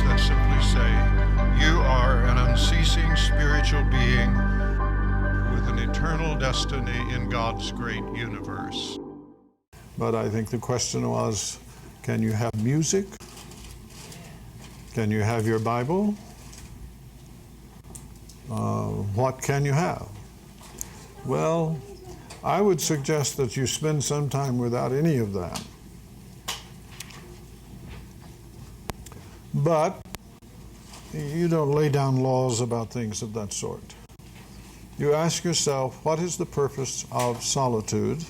that simply say, you are an unceasing spiritual being with an eternal destiny in God's great universe. But I think the question was, can you have music? Can you have your Bible? What can you have? Well, I would suggest that you spend some time without any of that. But you don't lay down laws about things of that sort. You ask yourself, what is the purpose of solitude?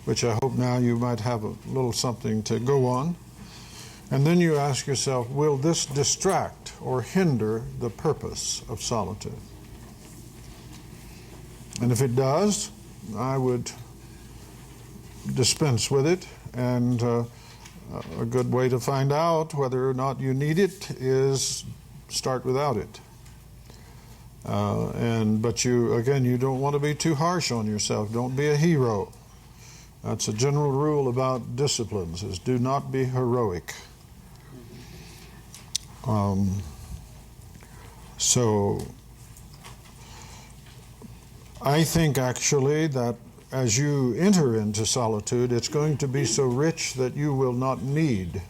Which I hope now you might have a little something to go on. And then you ask yourself, will this distract or hinder the purpose of solitude? And if it does, I would dispense with it. And a good way to find out whether or not you need it is start without it. But you don't want to be too harsh on yourself. Don't be a hero. That's a general rule about disciplines, is do not be heroic. So I think actually that as you enter into solitude, it's going to be so rich that you will not need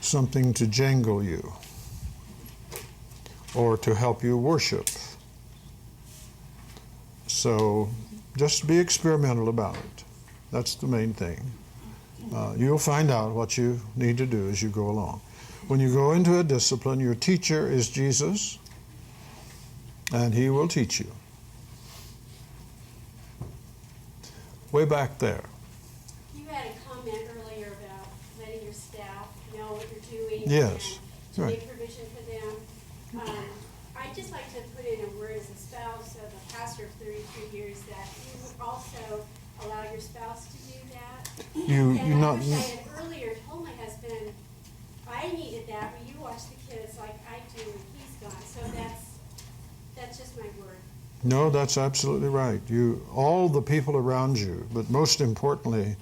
something to jangle you or to help you worship. So just be experimental about it. That's the main thing. You'll find out what you need to do as you go along. When you go into a discipline, your teacher is Jesus, and he will teach you. Way back there. You had a comment earlier about letting your staff know what you're doing. Yes. And to make provision for them. I'd just like to put in a word as a spouse of a pastor of 33 years that you also allow your spouse to do that. I wish I had earlier told my husband, I needed that, but you watch the kids like I do, and he's gone. So that's just my word. No, that's absolutely right. All the people around you, but most importantly,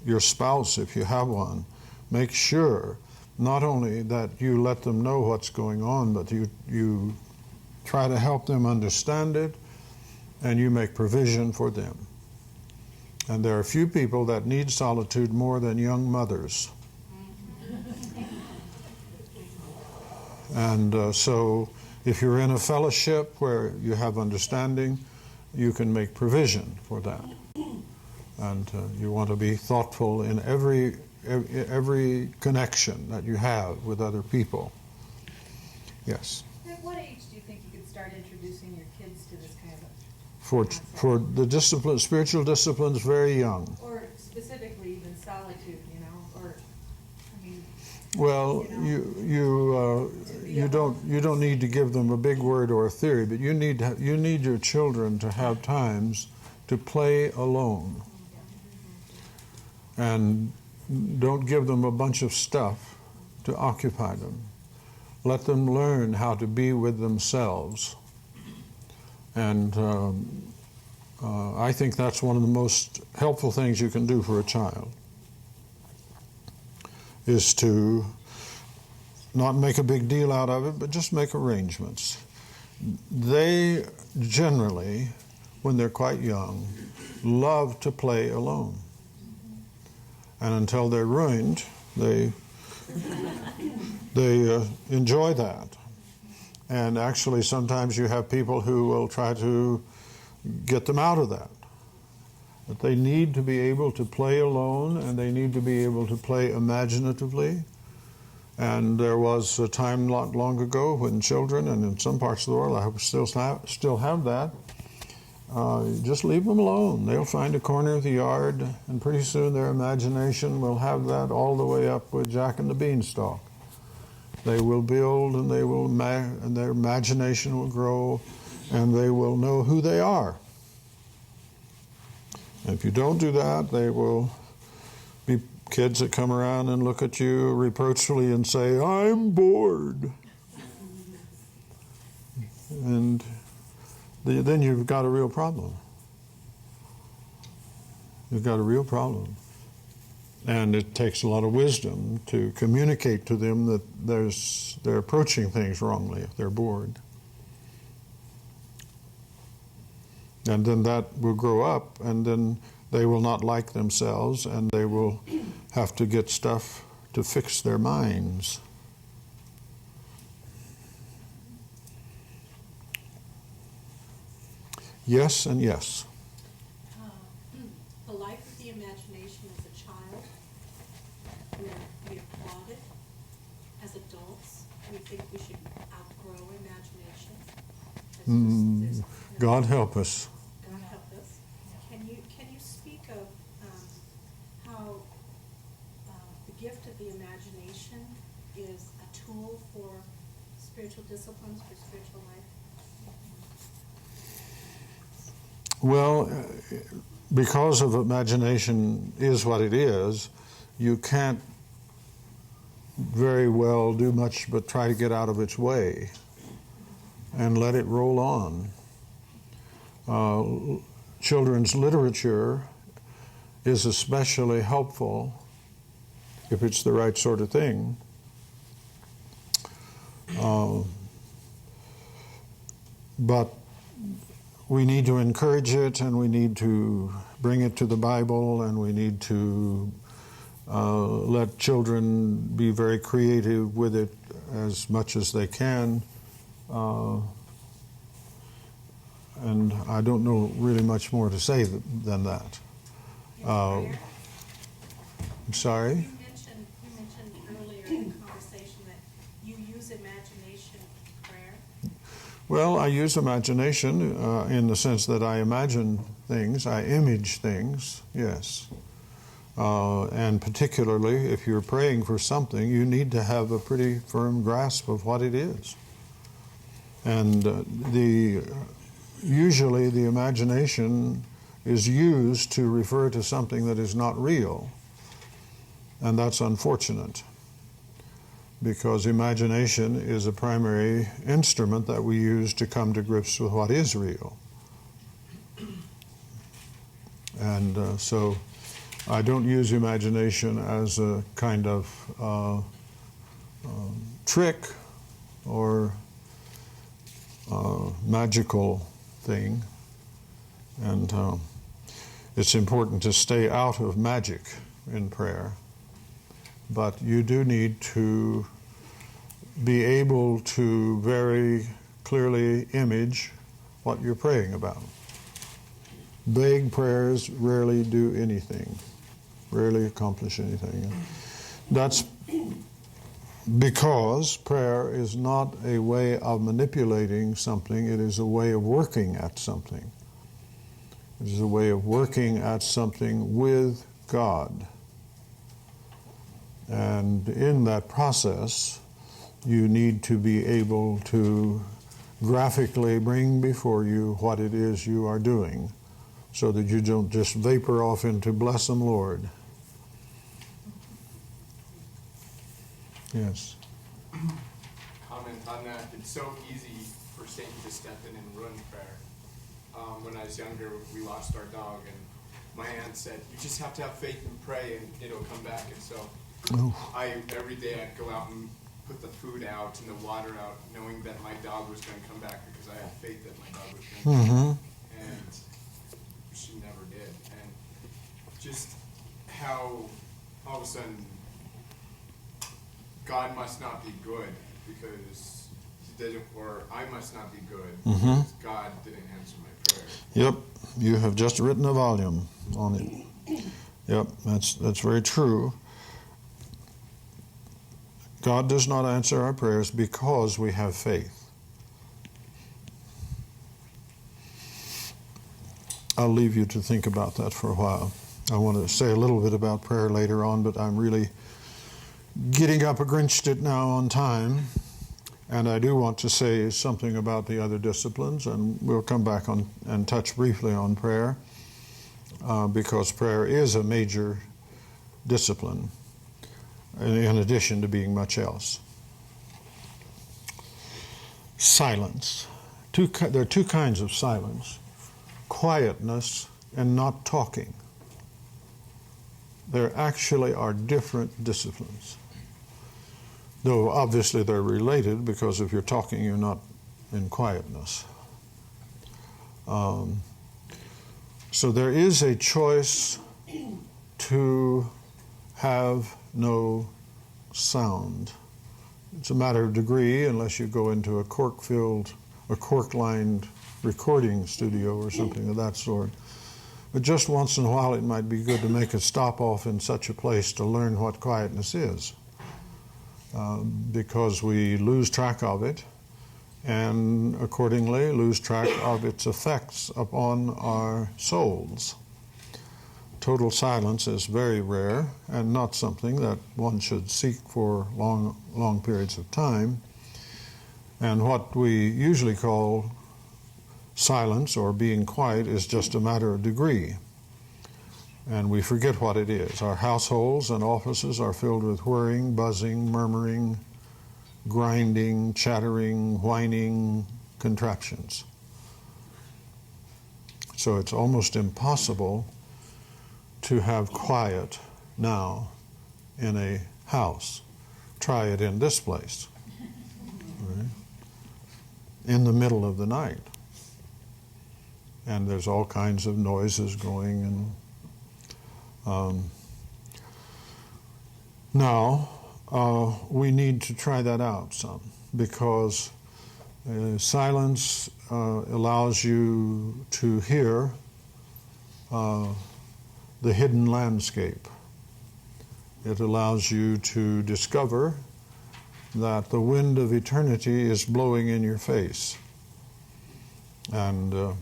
your spouse, if you have one, make sure not only that you let them know what's going on, but you try to help them understand it, and you make provision for them. And there are few people that need solitude more than young mothers. And so if you're in a fellowship where you have understanding, you can make provision for that. And you want to be thoughtful in every connection that you have with other people. Yes? At what age do you think you could start introducing your kids to this kind of For the discipline, spiritual disciplines, very young. Or specifically even solitude, or well, you don't need to give them a big word or a theory, but you need your children to have times to play alone, and don't give them a bunch of stuff to occupy them. Let them learn how to be with themselves, and I think that's one of the most helpful things you can do for a child, is to not make a big deal out of it, but just make arrangements. They generally, when they're quite young, love to play alone. And until they're ruined, they enjoy that. And actually, sometimes you have people who will try to get them out of that. But they need to be able to play alone, and they need to be able to play imaginatively. And there was a time not long ago when children, and in some parts of the world I hope still have that, just leave them alone. They'll find a corner of the yard, and pretty soon their imagination will have that all the way up with Jack and the Beanstalk. They will build, and and their imagination will grow, and they will know who they are. If you don't do that, they will be kids that come around and look at you reproachfully and say, I'm bored. And then you've got a real problem. You've got a real problem. And it takes a lot of wisdom to communicate to them that they're approaching things wrongly if they're bored. And then that will grow up, and then they will not like themselves, and they will have to get stuff to fix their minds. Yes and yes. The life of the imagination as a child, we applaud it. As adults, we think we should outgrow imagination. God help us. God help us. Can you speak of how the gift of the imagination is a tool for spiritual disciplines, for spiritual life? Well, because of imagination is what it is, you can't very well do much but try to get out of its way and let it roll on. Children's literature is especially helpful if it's the right sort of thing. But we need to encourage it, and we need to bring it to the Bible, and we need to let children be very creative with it as much as they can. And I don't know really much more to say than that. I'm sorry? You mentioned earlier in the conversation that you use imagination in prayer. Well, I use imagination in the sense that I imagine things, I image things, yes. And particularly if you're praying for something, you need to have a pretty firm grasp of what it is. And usually the imagination is used to refer to something that is not real. And that's unfortunate, because imagination is a primary instrument that we use to come to grips with what is real. And so I don't use imagination as a kind of trick or magical thing. And it's important to stay out of magic in prayer. But you do need to be able to very clearly image what you're praying about. Vague prayers rarely do anything, rarely accomplish anything. That's because prayer is not a way of manipulating something, it is a way of working at something. It is a way of working at something with God. And in that process, you need to be able to graphically bring before you what it is you are doing, so that you don't just vapor off into "bless them, Lord." Yes. Comment on that. It's so easy for Satan to step in and ruin prayer. When I was younger, we lost our dog, and my aunt said, "You just have to have faith and pray, and it'll come back." And so every day I'd go out and put the food out and the water out, knowing that my dog was going to come back, because I had faith that my dog was going to come back. And she never did. And just how all of a sudden God must not be good because he didn't, or I must not be good because God didn't answer my prayer. Yep, you have just written a volume on it. Yep, that's very true. God does not answer our prayers because we have faith. I'll leave you to think about that for a while. I want to say a little bit about prayer later on, but I'm really getting up against it now on time. And I do want to say something about the other disciplines, and we'll come back on and touch briefly on prayer, because prayer is a major discipline, in addition to being much else. Silence. There are two kinds of silence: quietness and not talking. there actually are different disciplines. Though obviously they're related, because if you're talking, you're not in quietness. So there is a choice to have no sound. It's a matter of degree, unless you go into a cork-lined recording studio or something of that sort. But just once in a while it might be good to make a stop off in such a place to learn what quietness is, because we lose track of it, and accordingly lose track of its effects upon our souls. Total silence is very rare and not something that one should seek for long periods of time. And what we usually call silence or being quiet is just a matter of degree. And we forget what it is. Our households and offices are filled with whirring, buzzing, murmuring, grinding, chattering, whining contraptions. So it's almost impossible to have quiet now in a house. Try it in this place, right? In the middle of the night. And there's all kinds of noises going. And now we need to try that out some, because silence allows you to hear the hidden landscape. It allows you to discover that the wind of eternity is blowing in your face. And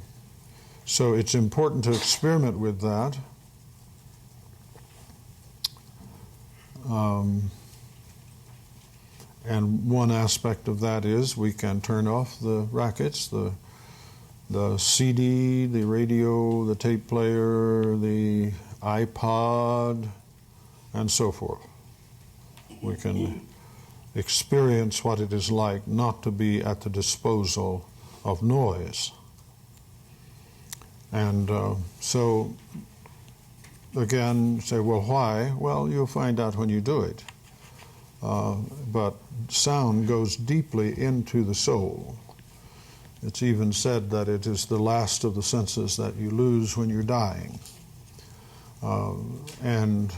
so it's important to experiment with that. And one aspect of that is we can turn off the rackets, the CD, the radio, the tape player, the iPod, and so forth. We can experience what it is like not to be at the disposal of noise. And so, again, say, well, why? Well, you'll find out when you do it. But sound goes deeply into the soul. It's even said that it is the last of the senses that you lose when you're dying. And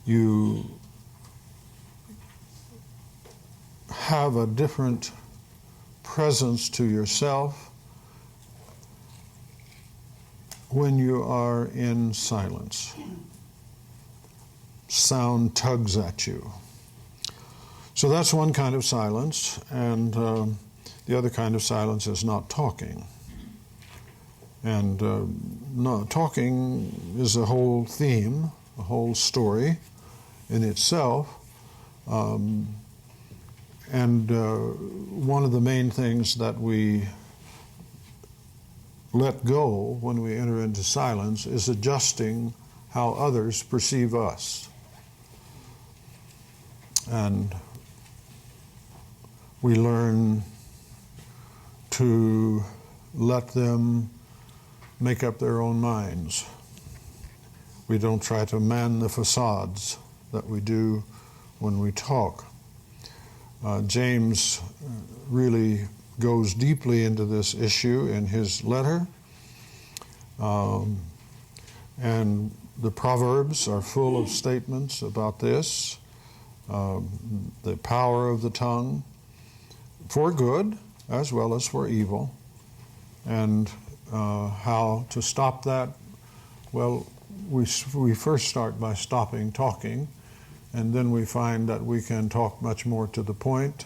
you have a different presence to yourself when you are in silence. Sound tugs at you. So that's one kind of silence, and the other kind of silence is not talking. And not talking is a whole theme, a whole story in itself. And one of the main things that we let go when we enter into silence is adjusting how others perceive us. And we learn to let them make up their own minds. We don't try to man the facades that we do when we talk. James really goes deeply into this issue in his letter. And the Proverbs are full of statements about this, the power of the tongue, for good as well as for evil, and how to stop that. Well, we first start by stopping talking, and then we find that we can talk much more to the point.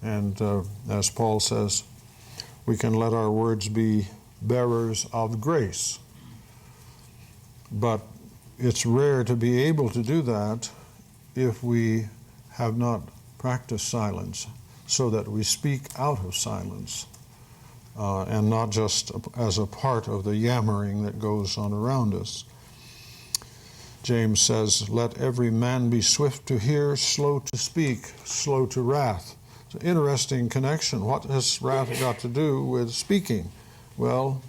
And as Paul says, we can let our words be bearers of grace. But it's rare to be able to do that if we have not practiced silence, so that we speak out of silence and not just as a part of the yammering that goes on around us. James says, let every man be swift to hear, slow to speak, slow to wrath. It's an interesting connection. What has wrath got to do with speaking? Well,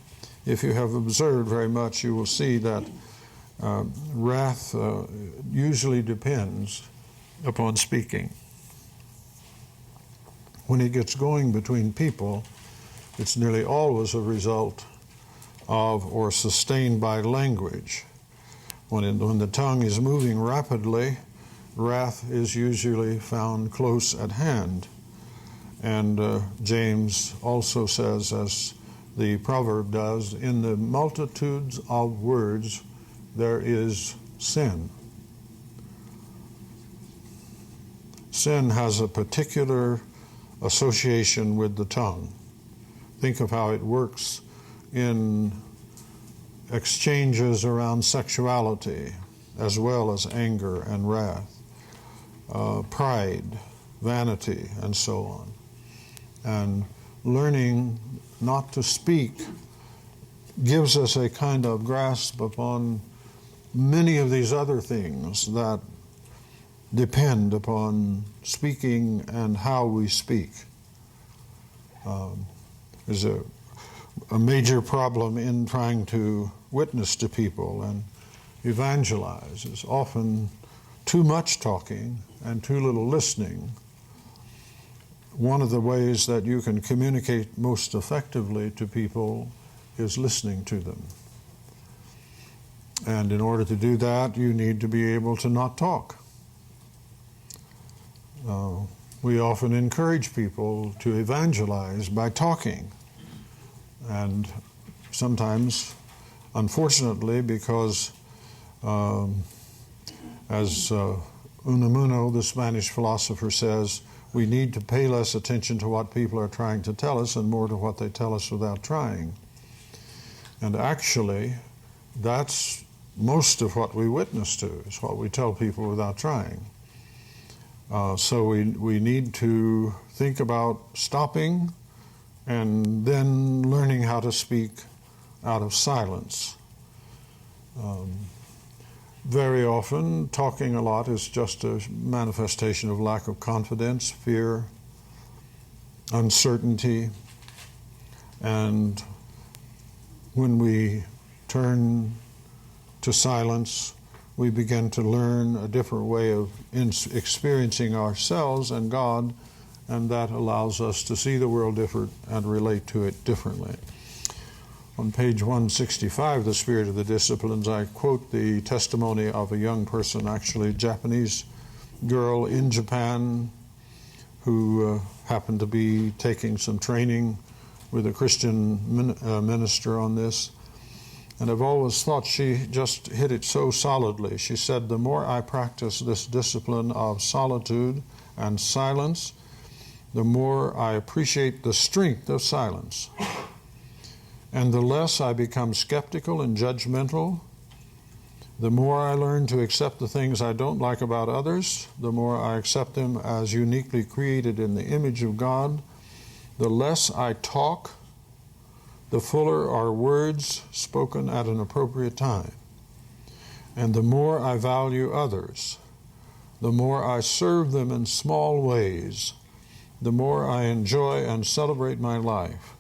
if you have observed very much, you will see that Wrath usually depends upon speaking. When it gets going between people, it's nearly always a result of or sustained by language. When the tongue is moving rapidly, wrath is usually found close at hand. And James also says, as the proverb does, in the multitudes of words there is sin. Sin has a particular association with the tongue. Think of how it works in exchanges around sexuality, as well as anger and wrath, pride, vanity, and so on. And learning not to speak gives us a kind of grasp upon many of these other things that depend upon speaking and how we speak. There's a major problem in trying to witness to people and evangelize. Is often too much talking and too little listening. One of the ways that you can communicate most effectively to people is listening to them. And in order to do that, you need to be able to not talk. We often encourage people to evangelize by talking. And sometimes, unfortunately, because as Unamuno, the Spanish philosopher, says, we need to pay less attention to what people are trying to tell us and more to what they tell us without trying. And actually, that's most of what we witness to, is what we tell people without trying. So we need to think about stopping and then learning how to speak out of silence. Very often, talking a lot is just a manifestation of lack of confidence, fear, uncertainty. And when we turn to silence, we begin to learn a different way of experiencing ourselves and God, and that allows us to see the world different and relate to it differently. On page 165, The Spirit of the Disciplines, I quote the testimony of a young person, actually a Japanese girl in Japan, who happened to be taking some training with a Christian minister on this. And I've always thought she just hit it so solidly. She said, the more I practice this discipline of solitude and silence, the more I appreciate the strength of silence. And the less I become skeptical and judgmental, the more I learn to accept the things I don't like about others, the more I accept them as uniquely created in the image of God, the less I talk, the fuller are words spoken at an appropriate time. And the more I value others, the more I serve them in small ways, the more I enjoy and celebrate my life.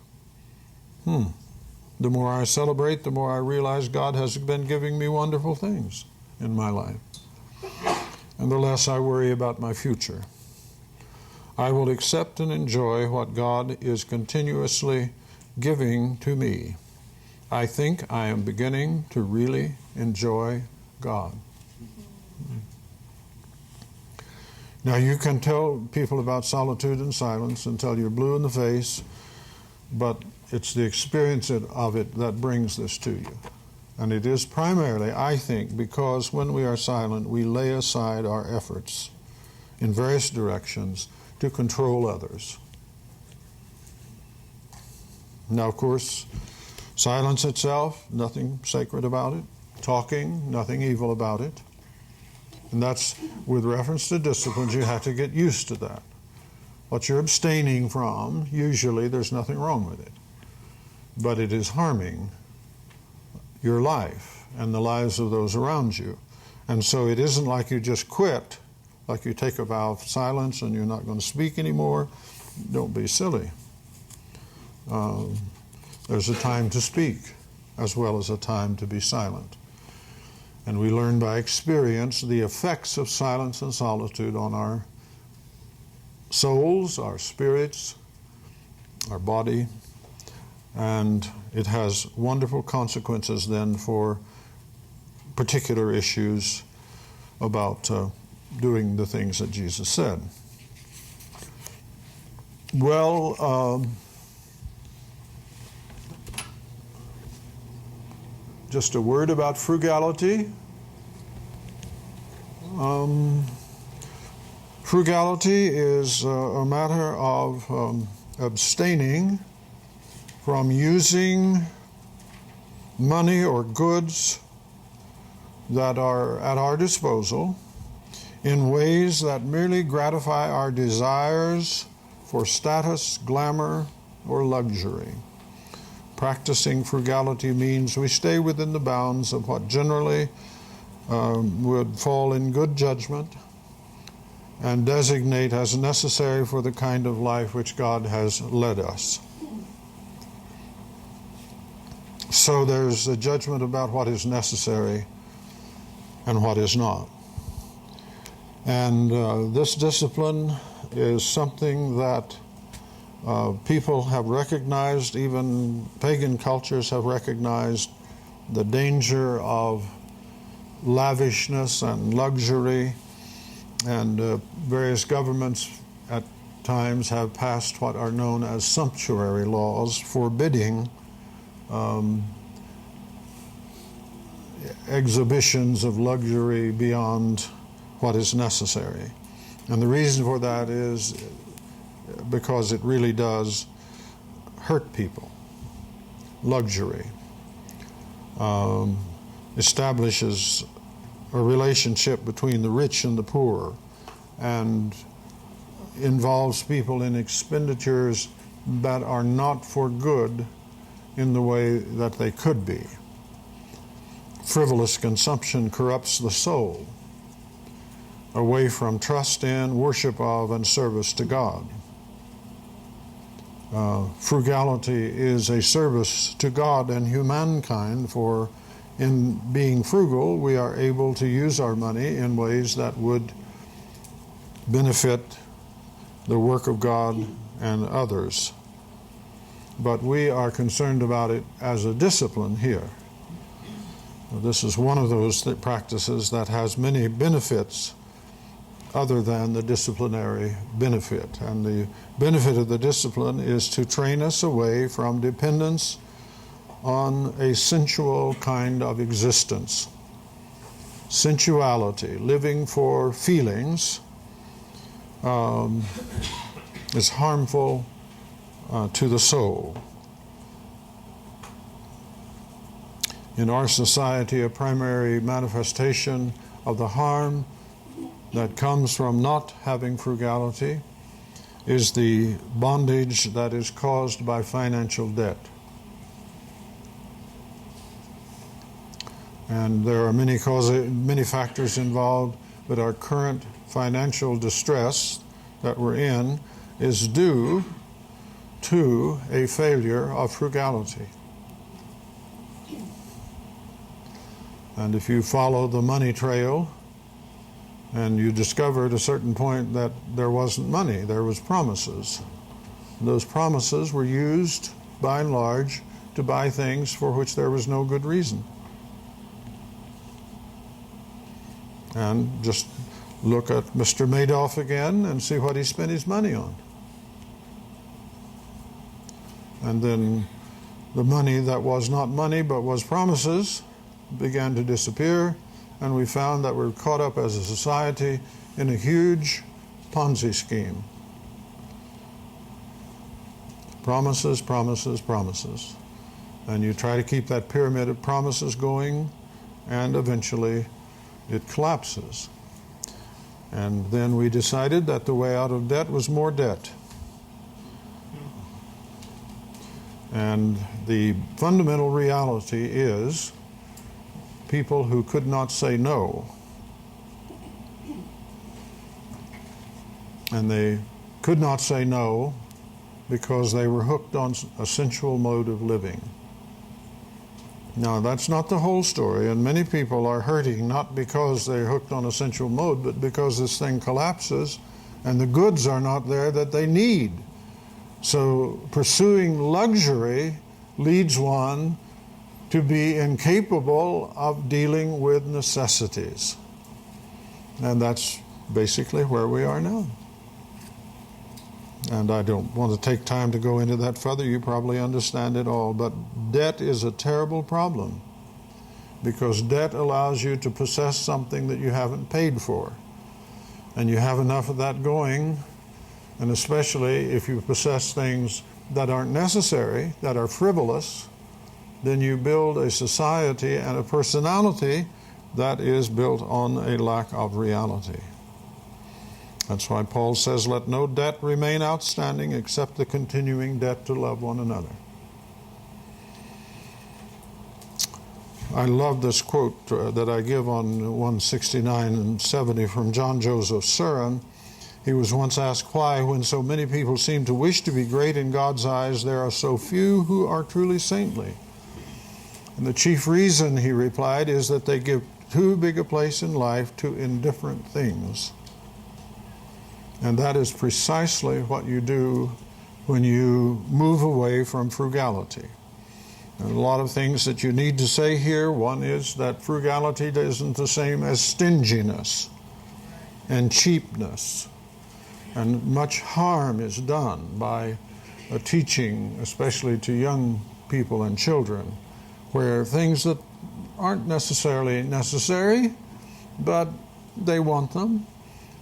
The more I celebrate, the more I realize God has been giving me wonderful things in my life. And the less I worry about my future. I will accept and enjoy what God is continuously giving to me. I think I am beginning to really enjoy God. Now, you can tell people about solitude and silence until you're blue in the face, but it's the experience of it that brings this to you. And it is primarily, I think, because when we are silent, we lay aside our efforts in various directions to control others. Now, of course, silence itself, nothing sacred about it. Talking, nothing evil about it. And that's, with reference to disciplines, you have to get used to that. What you're abstaining from, usually there's nothing wrong with it. But it is harming your life and the lives of those around you. And so it isn't like you just quit, like you take a vow of silence and you're not going to speak anymore. Don't be silly. There's a time to speak as well as a time to be silent. And we learn by experience the effects of silence and solitude on our souls, our spirits, our body, and it has wonderful consequences then for particular issues about doing the things that Jesus said. Well, just a word about frugality. Frugality is a matter of abstaining from using money or goods that are at our disposal in ways that merely gratify our desires for status, glamour, or luxury. Practicing frugality means we stay within the bounds of what generally would fall in good judgment and designate as necessary for the kind of life which God has led us. So there's a judgment about what is necessary and what is not. And this discipline is something that people have recognized, even pagan cultures have recognized the danger of lavishness and luxury, and various governments at times have passed what are known as sumptuary laws forbidding exhibitions of luxury beyond what is necessary. And the reason for that is because it really does hurt people. Luxury establishes a relationship between the rich and the poor and involves people in expenditures that are not for good in the way that they could be. Frivolous consumption corrupts the soul away from trust in, worship of, and service to God. Frugality is a service to God and humankind, for in being frugal, we are able to use our money in ways that would benefit the work of God and others. But we are concerned about it as a discipline here. This is one of those practices that has many benefits other than the disciplinary benefit. And the benefit of the discipline is to train us away from dependence on a sensual kind of existence. Sensuality, living for feelings, is harmful to the soul. In our society, a primary manifestation of the harm that comes from not having frugality is the bondage that is caused by financial debt. And there are many factors involved, but our current financial distress that we're in is due to a failure of frugality. And if you follow the money trail and you discover at a certain point that there wasn't money, there was promises. And those promises were used by and large to buy things for which there was no good reason. And just look at Mr. Madoff again and see what he spent his money on. And then the money that was not money but was promises began to disappear, and we found that we're caught up as a society in a huge Ponzi scheme. Promises, promises, promises. And you try to keep that pyramid of promises going, and eventually it collapses. And then we decided that the way out of debt was more debt. And the fundamental reality is people who could not say no. And they could not say no because they were hooked on a sensual mode of living. Now, that's not the whole story, and many people are hurting not because they're hooked on a sensual mode, but because this thing collapses and the goods are not there that they need. So pursuing luxury leads one to be incapable of dealing with necessities. And that's basically where we are now. And I don't want to take time to go into that further. You probably understand it all. But debt is a terrible problem, because debt allows you to possess something that you haven't paid for. And you have enough of that going, and especially if you possess things that aren't necessary, that are frivolous, then you build a society and a personality that is built on a lack of reality. That's why Paul says, let no debt remain outstanding except the continuing debt to love one another. I love this quote that I give on 169 and 70 from John Joseph Surin. He was once asked why, when so many people seem to wish to be great in God's eyes, there are so few who are truly saintly. And the chief reason, he replied, is that they give too big a place in life to indifferent things. And that is precisely what you do when you move away from frugality. And a lot of things that you need to say here. One is that frugality isn't the same as stinginess and cheapness. And much harm is done by a teaching, especially to young people and children, where things that aren't necessarily necessary, but they want them,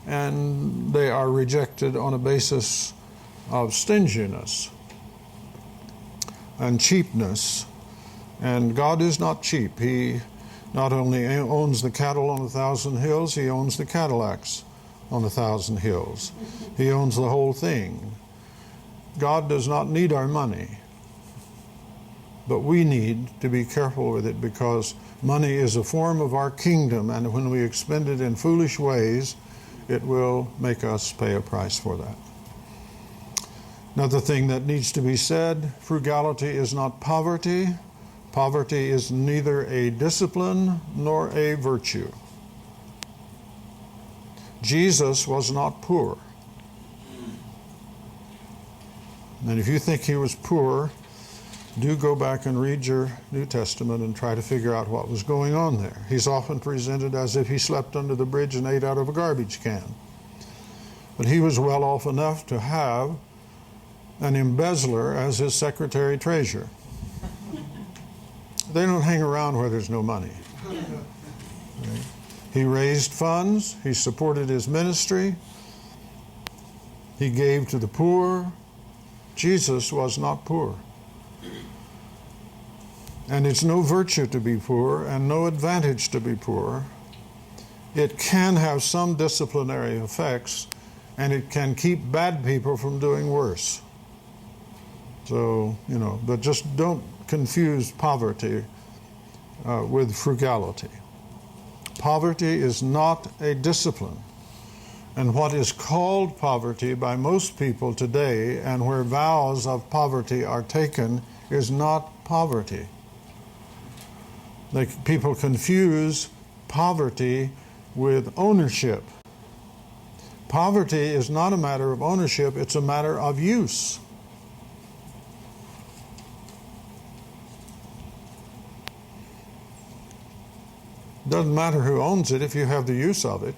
and they are rejected on a basis of stinginess and cheapness. And God is not cheap. He not only owns the cattle on 1,000 hills, he owns the Cadillacs on 1,000 hills. He owns the whole thing. God does not need our money, but we need to be careful with it, because money is a form of our kingdom, and when we expend it in foolish ways, it will make us pay a price for that. Another thing that needs to be said, frugality is not poverty. Poverty is neither a discipline nor a virtue. Jesus was not poor. And if you think he was poor, do go back and read your New Testament and try to figure out what was going on there. He's often presented as if he slept under the bridge and ate out of a garbage can. But he was well off enough to have an embezzler as his secretary treasurer. They don't hang around where there's no money. Right? He raised funds. He supported his ministry. He gave to the poor. Jesus was not poor. And it's no virtue to be poor and no advantage to be poor. It can have some disciplinary effects, and it can keep bad people from doing worse. So, but just don't confuse poverty with frugality. Poverty is not a discipline. And what is called poverty by most people today, and where vows of poverty are taken, is not poverty. People confuse poverty with ownership. Poverty is not a matter of ownership, it's a matter of use. Doesn't matter who owns it if you have the use of it.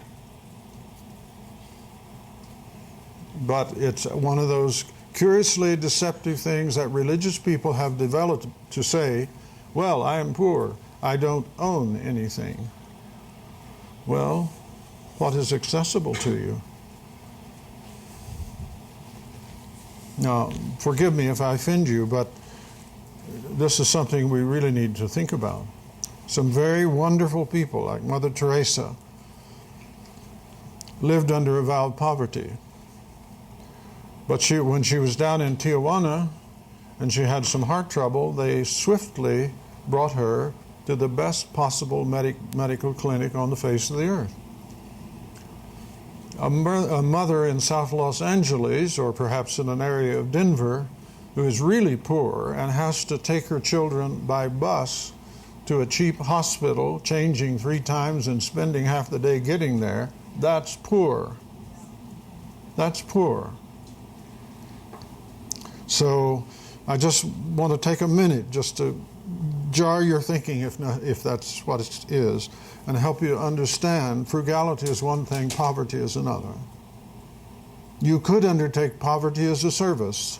But it's one of those curiously deceptive things that religious people have developed to say, well, I am poor, I don't own anything. Well, what is accessible to you? Now, forgive me if I offend you, but this is something we really need to think about. Some very wonderful people, like Mother Teresa, lived under a vow of poverty. But when she was down in Tijuana and she had some heart trouble, they swiftly brought her to the best possible medical clinic on the face of the earth. A mother in South Los Angeles, or perhaps in an area of Denver, who is really poor and has to take her children by bus to a cheap hospital, changing 3 times and spending half the day getting there, that's poor. That's poor. So I just want to take a minute just to jar your thinking, if that's what it is, and help you understand frugality is one thing, poverty is another. You could undertake poverty as a service.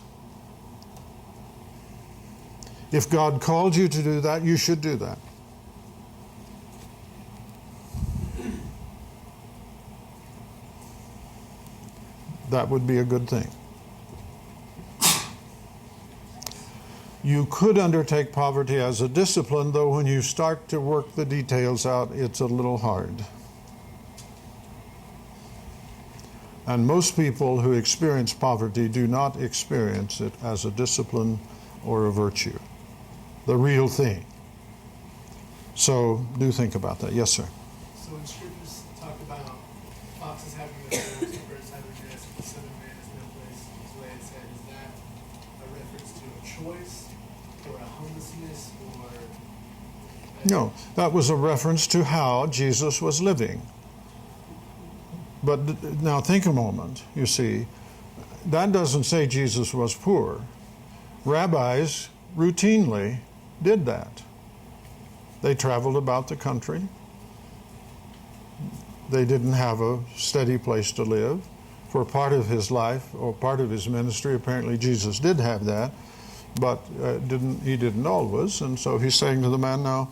If God called you to do that, you should do that. That would be a good thing. You could undertake poverty as a discipline, though when you start to work the details out, it's a little hard. And most people who experience poverty do not experience it as a discipline or a virtue, the real thing. So do think about that. Yes, sir. So when scriptures talk about foxes having their holes and birds having their nests, the Son of Man is no place is where it's at, is that a reference to a choice or a homelessness or? No, that was a reference to how Jesus was living. But now think a moment, you see, that doesn't say Jesus was poor. Rabbis routinely did that. They traveled about the country. They didn't have a steady place to live. For part of his life or part of his ministry, apparently Jesus did have that, but he didn't always. And so he's saying to the man, now,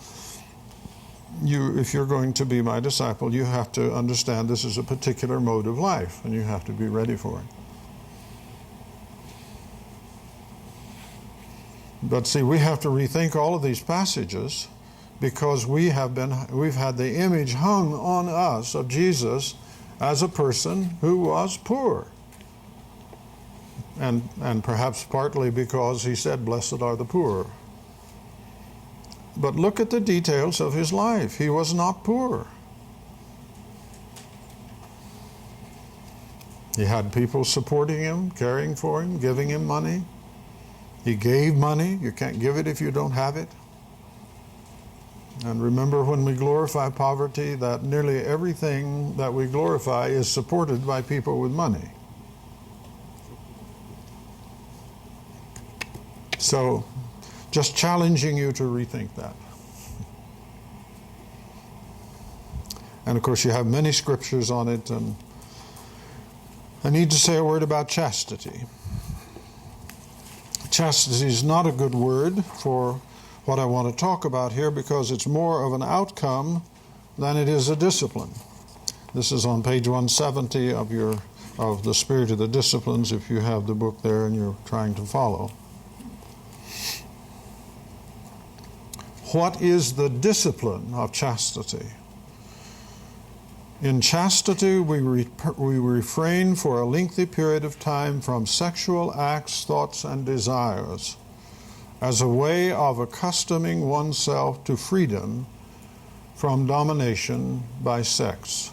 if you're going to be my disciple, you have to understand this is a particular mode of life, and you have to be ready for it. But see, we have to rethink all of these passages because we've had the image hung on us of Jesus as a person who was poor. And perhaps partly because he said, "Blessed are the poor." But look at the details of his life. He was not poor. He had people supporting him, caring for him, giving him money. He gave money. You can't give it if you don't have it. And remember, when we glorify poverty, that nearly everything that we glorify is supported by people with money. So, just challenging you to rethink that. And of course, you have many scriptures on it, and I need to say a word about chastity. Chastity is not a good word for what I want to talk about here because it's more of an outcome than it is a discipline. This is on page 170 of the Spirit of the Disciplines, if you have the book there and you're trying to follow. What is the discipline of chastity? In chastity, we refrain for a lengthy period of time from sexual acts, thoughts, and desires as a way of accustoming oneself to freedom from domination by sex.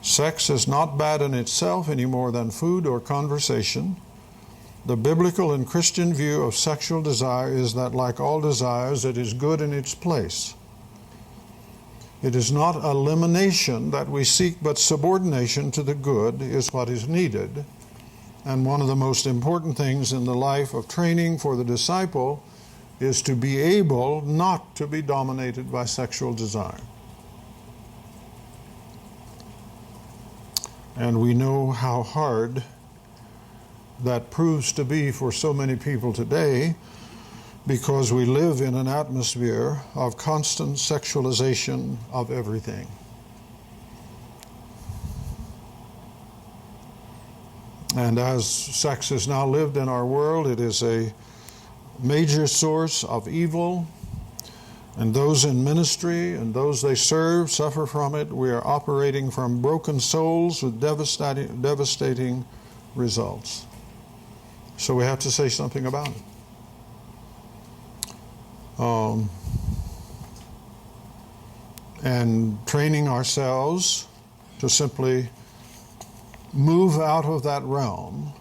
Sex is not bad in itself any more than food or conversation. The biblical and Christian view of sexual desire is that, like all desires, it is good in its place. It is not elimination that we seek, but subordination to the good is what is needed. And one of the most important things in the life of training for the disciple is to be able not to be dominated by sexual desire. And we know how hard that proves to be for so many people today because we live in an atmosphere of constant sexualization of everything. And as sex is now lived in our world, it is a major source of evil, and those in ministry and those they serve suffer from it. We are operating from broken souls with devastating results. So we have to say something about it. And training ourselves to simply move out of that realm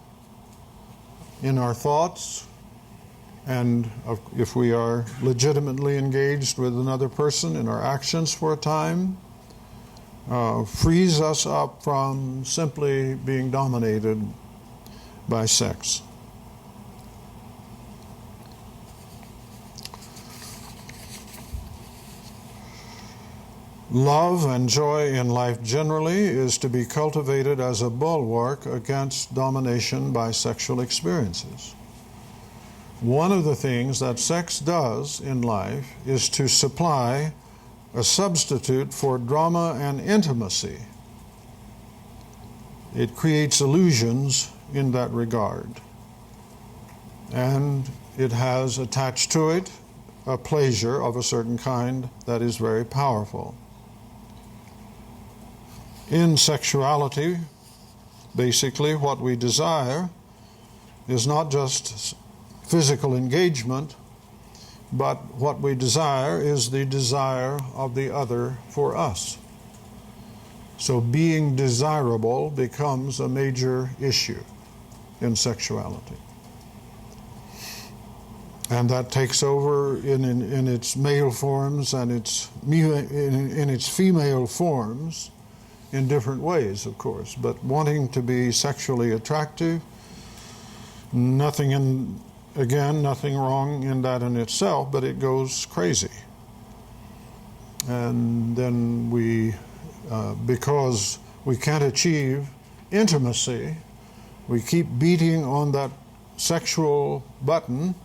in our thoughts, and if we are legitimately engaged with another person in our actions for a time, frees us up from simply being dominated by sex. Love and joy in life generally is to be cultivated as a bulwark against domination by sexual experiences. One of the things that sex does in life is to supply a substitute for drama and intimacy. It creates illusions in that regard. And it has attached to it a pleasure of a certain kind that is very powerful. In sexuality, basically what we desire is not just physical engagement, but what we desire is the desire of the other for us. So being desirable becomes a major issue in sexuality. And that takes over in its male forms and in its female forms in different ways, of course. But wanting to be sexually attractive, nothing wrong in that in itself, but it goes crazy. And then we, because we can't achieve intimacy, we keep beating on that sexual button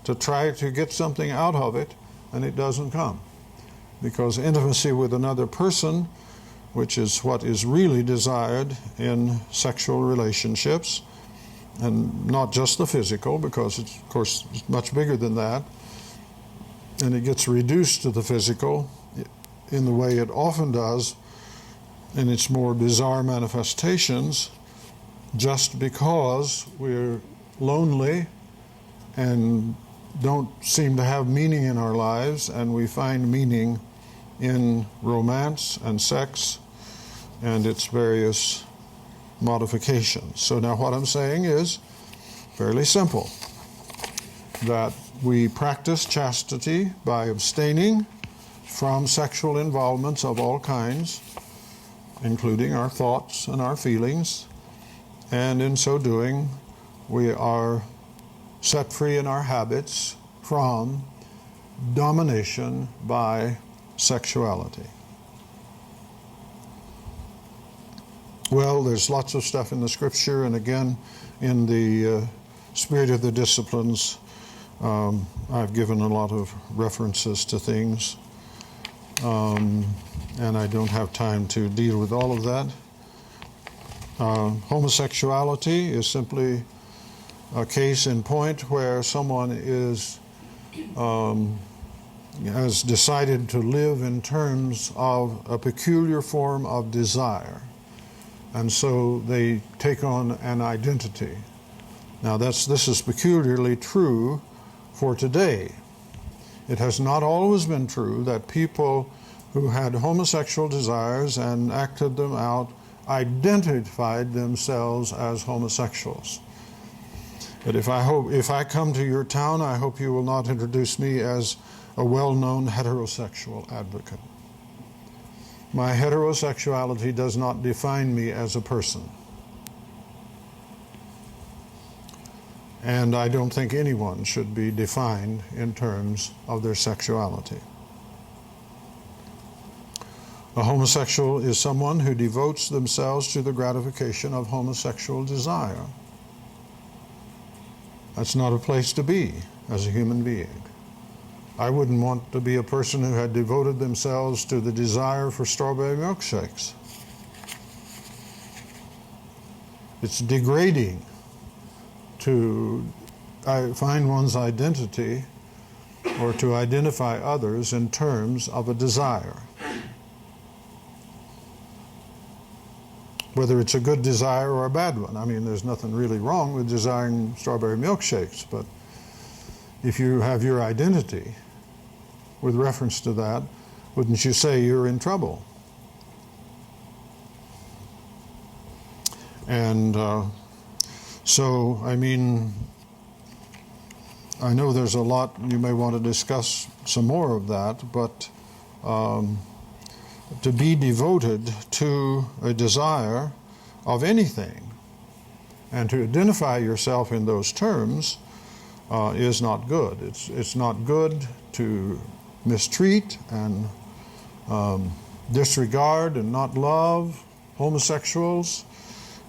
to try to get something out of it, and it doesn't come. Because intimacy with another person, which is what is really desired in sexual relationships, and not just the physical, because it's, of course, it's much bigger than that, and it gets reduced to the physical in the way it often does in its more bizarre manifestations, just because we're lonely and don't seem to have meaning in our lives, and we find meaning in romance and sex and its various modifications. So now what I'm saying is fairly simple, that we practice chastity by abstaining from sexual involvements of all kinds, including our thoughts and our feelings, and in so doing we are set free in our habits from domination by sexuality. Well, there's lots of stuff in the scripture, and again, in the spirit of the disciplines, I've given a lot of references to things, and I don't have time to deal with all of that. Homosexuality is simply a case in point where someone has decided to live in terms of a peculiar form of desire. And so they take on an identity. Now this is peculiarly true for today. It has not always been true that people who had homosexual desires and acted them out identified themselves as homosexuals. But if I come to your town, I hope you will not introduce me as a well-known heterosexual advocate. My heterosexuality does not define me as a person. And I don't think anyone should be defined in terms of their sexuality. A homosexual is someone who devotes themselves to the gratification of homosexual desire. That's not a place to be as a human being. I wouldn't want to be a person who had devoted themselves to the desire for strawberry milkshakes. It's degrading to find one's identity or to identify others in terms of a desire. Whether it's a good desire or a bad one. I mean, there's nothing really wrong with desiring strawberry milkshakes, but if you have your identity with reference to that, wouldn't you say you're in trouble? And so, I mean, I know there's a lot, you may want to discuss some more of that, but to be devoted to a desire of anything and to identify yourself in those terms is not good. It's not good to mistreat and disregard and not love homosexuals.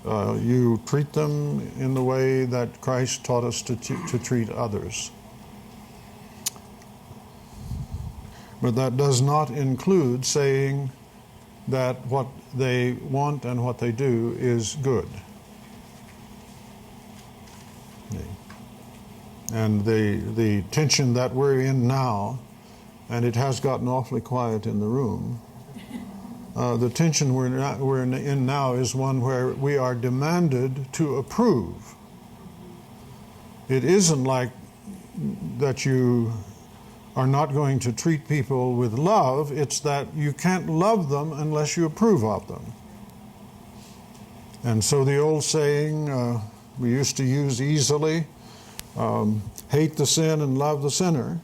You treat them in the way that Christ taught us to treat others. But that does not include saying that what they want and what they do is good. And the tension that we're in now, and it has gotten awfully quiet in the room, the tension we're in now is one where we are demanded to approve. It isn't like that you are not going to treat people with love. It's that you can't love them unless you approve of them. And so the old saying we used to use easily, hate the sin and love the sinner,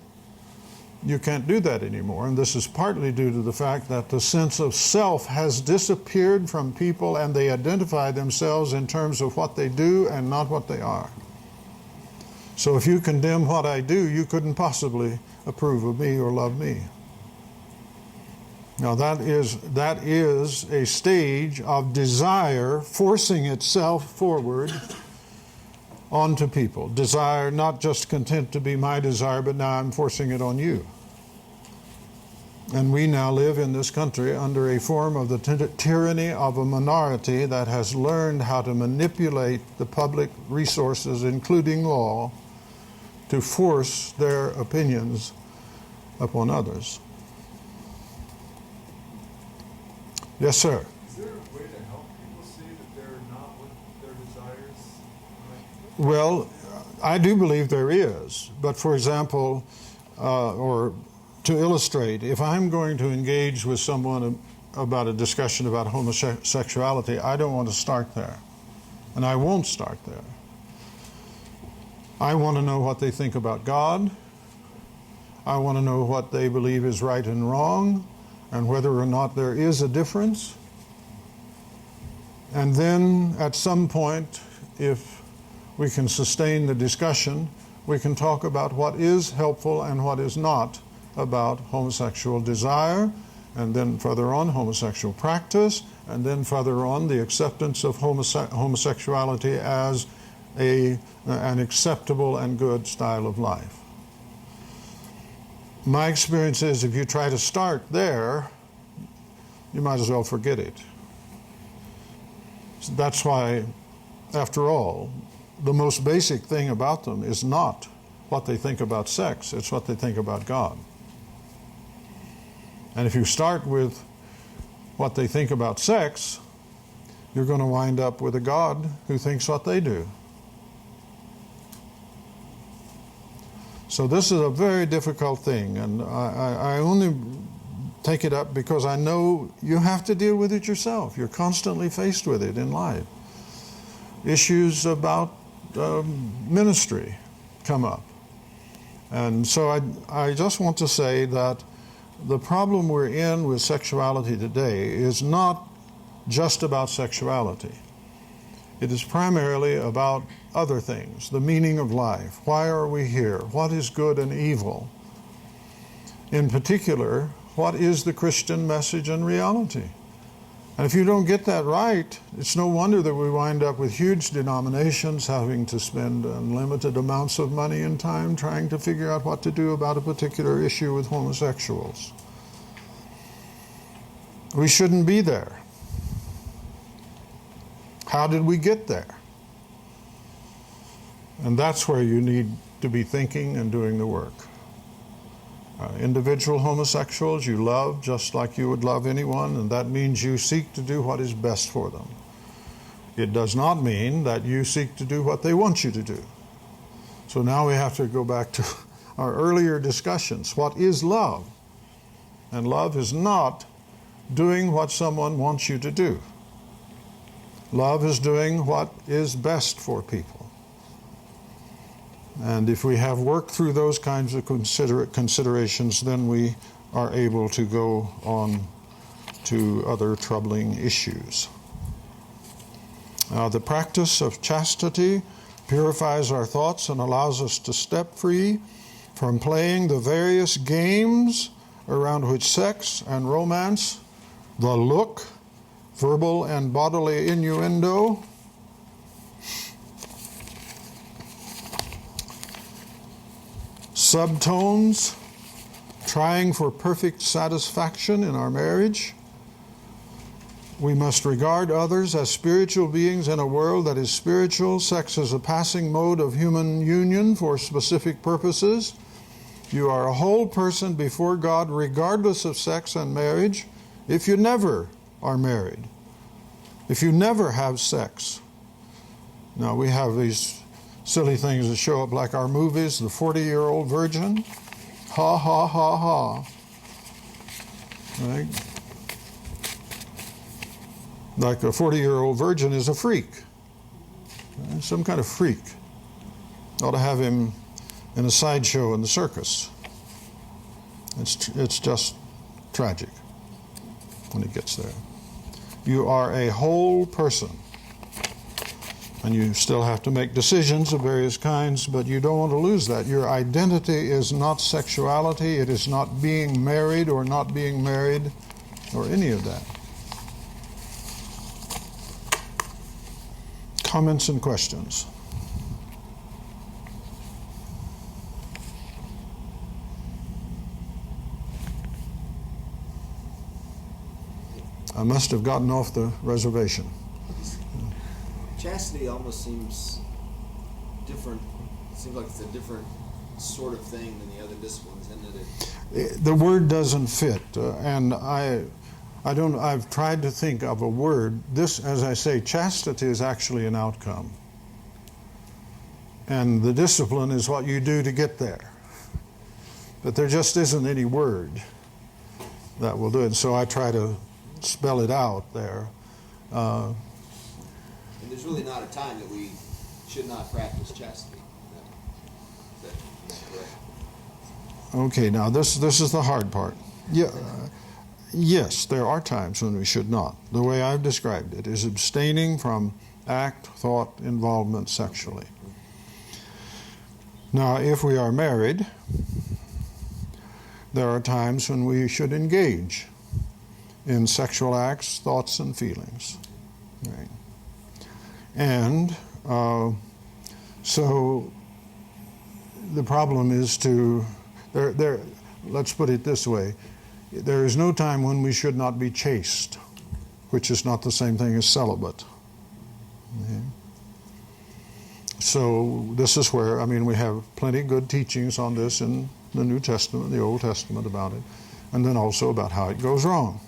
you can't do that anymore. And this is partly due to the fact that the sense of self has disappeared from people, and they identify themselves in terms of what they do and not what they are. So if you condemn what I do, you couldn't possibly approve of me or love me. Now that is a stage of desire forcing itself forward onto people. Desire not just content to be my desire, but now I'm forcing it on you. And we now live in this country under a form of the tyranny of a minority that has learned how to manipulate the public resources, including law, to force their opinions upon others. Yes, sir. Is there a way to help people see that they're not what their desires are? Well, I do believe there is. But for example, or to illustrate, if I'm going to engage with someone about a discussion about homosexuality, I don't want to start there. And I won't start there. I want to know what they think about God. I want to know what they believe is right and wrong, and whether or not there is a difference. And then at some point, if we can sustain the discussion, we can talk about what is helpful and what is not about homosexual desire, and then further on homosexual practice, and then further on the acceptance of homosexuality as an acceptable and good style of life. My experience is if you try to start there, you might as well forget it. That's why, after all, the most basic thing about them is not what they think about sex, it's what they think about God. And if you start with what they think about sex, you're going to wind up with a God who thinks what they do. So this is a very difficult thing, and I only take it up because I know you have to deal with it yourself. You're constantly faced with it in life. Issues about ministry come up. And so I just want to say that the problem we're in with sexuality today is not just about sexuality. It is primarily about other things, the meaning of life. Why are we here? What is good and evil? In particular, what is the Christian message and reality? And if you don't get that right, it's no wonder that we wind up with huge denominations having to spend unlimited amounts of money and time trying to figure out what to do about a particular issue with homosexuals. We shouldn't be there. How did we get there? And that's where you need to be thinking and doing the work. Individual homosexuals you love just like you would love anyone, and that means you seek to do what is best for them. It does not mean that you seek to do what they want you to do. So now we have to go back to our earlier discussions. What is love? And love is not doing what someone wants you to do. Love is doing what is best for people. And if we have worked through those kinds of considerations, then we are able to go on to other troubling issues. The practice of chastity purifies our thoughts and allows us to step free from playing the various games around which sex and romance, the look, verbal and bodily innuendo, subtones, trying for perfect satisfaction in our marriage. We must regard others as spiritual beings in a world that is spiritual. Sex is a passing mode of human union for specific purposes. You are a whole person before God regardless of sex and marriage. If you never are married, if you never have sex. Now we have these silly things that show up like our movies, the 40-year-old virgin. Ha, ha, ha, ha. Right? Like a 40-year-old virgin is a freak. Some kind of freak. Ought to have him in a sideshow in the circus. It's just tragic when it gets there. You are a whole person. And you still have to make decisions of various kinds, but you don't want to lose that. Your identity is not sexuality. It is not being married or not being married or any of that. Comments and questions? I must have gotten off the reservation. Chastity almost seems different. It seems like it's a different sort of thing than the other disciplines, isn't it? The word doesn't fit, and I've tried to think of a word. This, as I say, chastity is actually an outcome, and the discipline is what you do to get there. But there just isn't any word that will do it. So I try to spell it out there. And there's really not a time that we should not practice chastity. Is that correct? Okay, now this is the hard part. Yeah, yes, there are times when we should not. The way I've described it is abstaining from act, thought, involvement sexually. Now, if we are married, there are times when we should engage in sexual acts, thoughts, and feelings. Right. And so the problem is let's put it this way. There is no time when we should not be chaste, which is not the same thing as celibate. Okay. So this is where, we have plenty of good teachings on this in the New Testament, the Old Testament about it, and then also about how it goes wrong.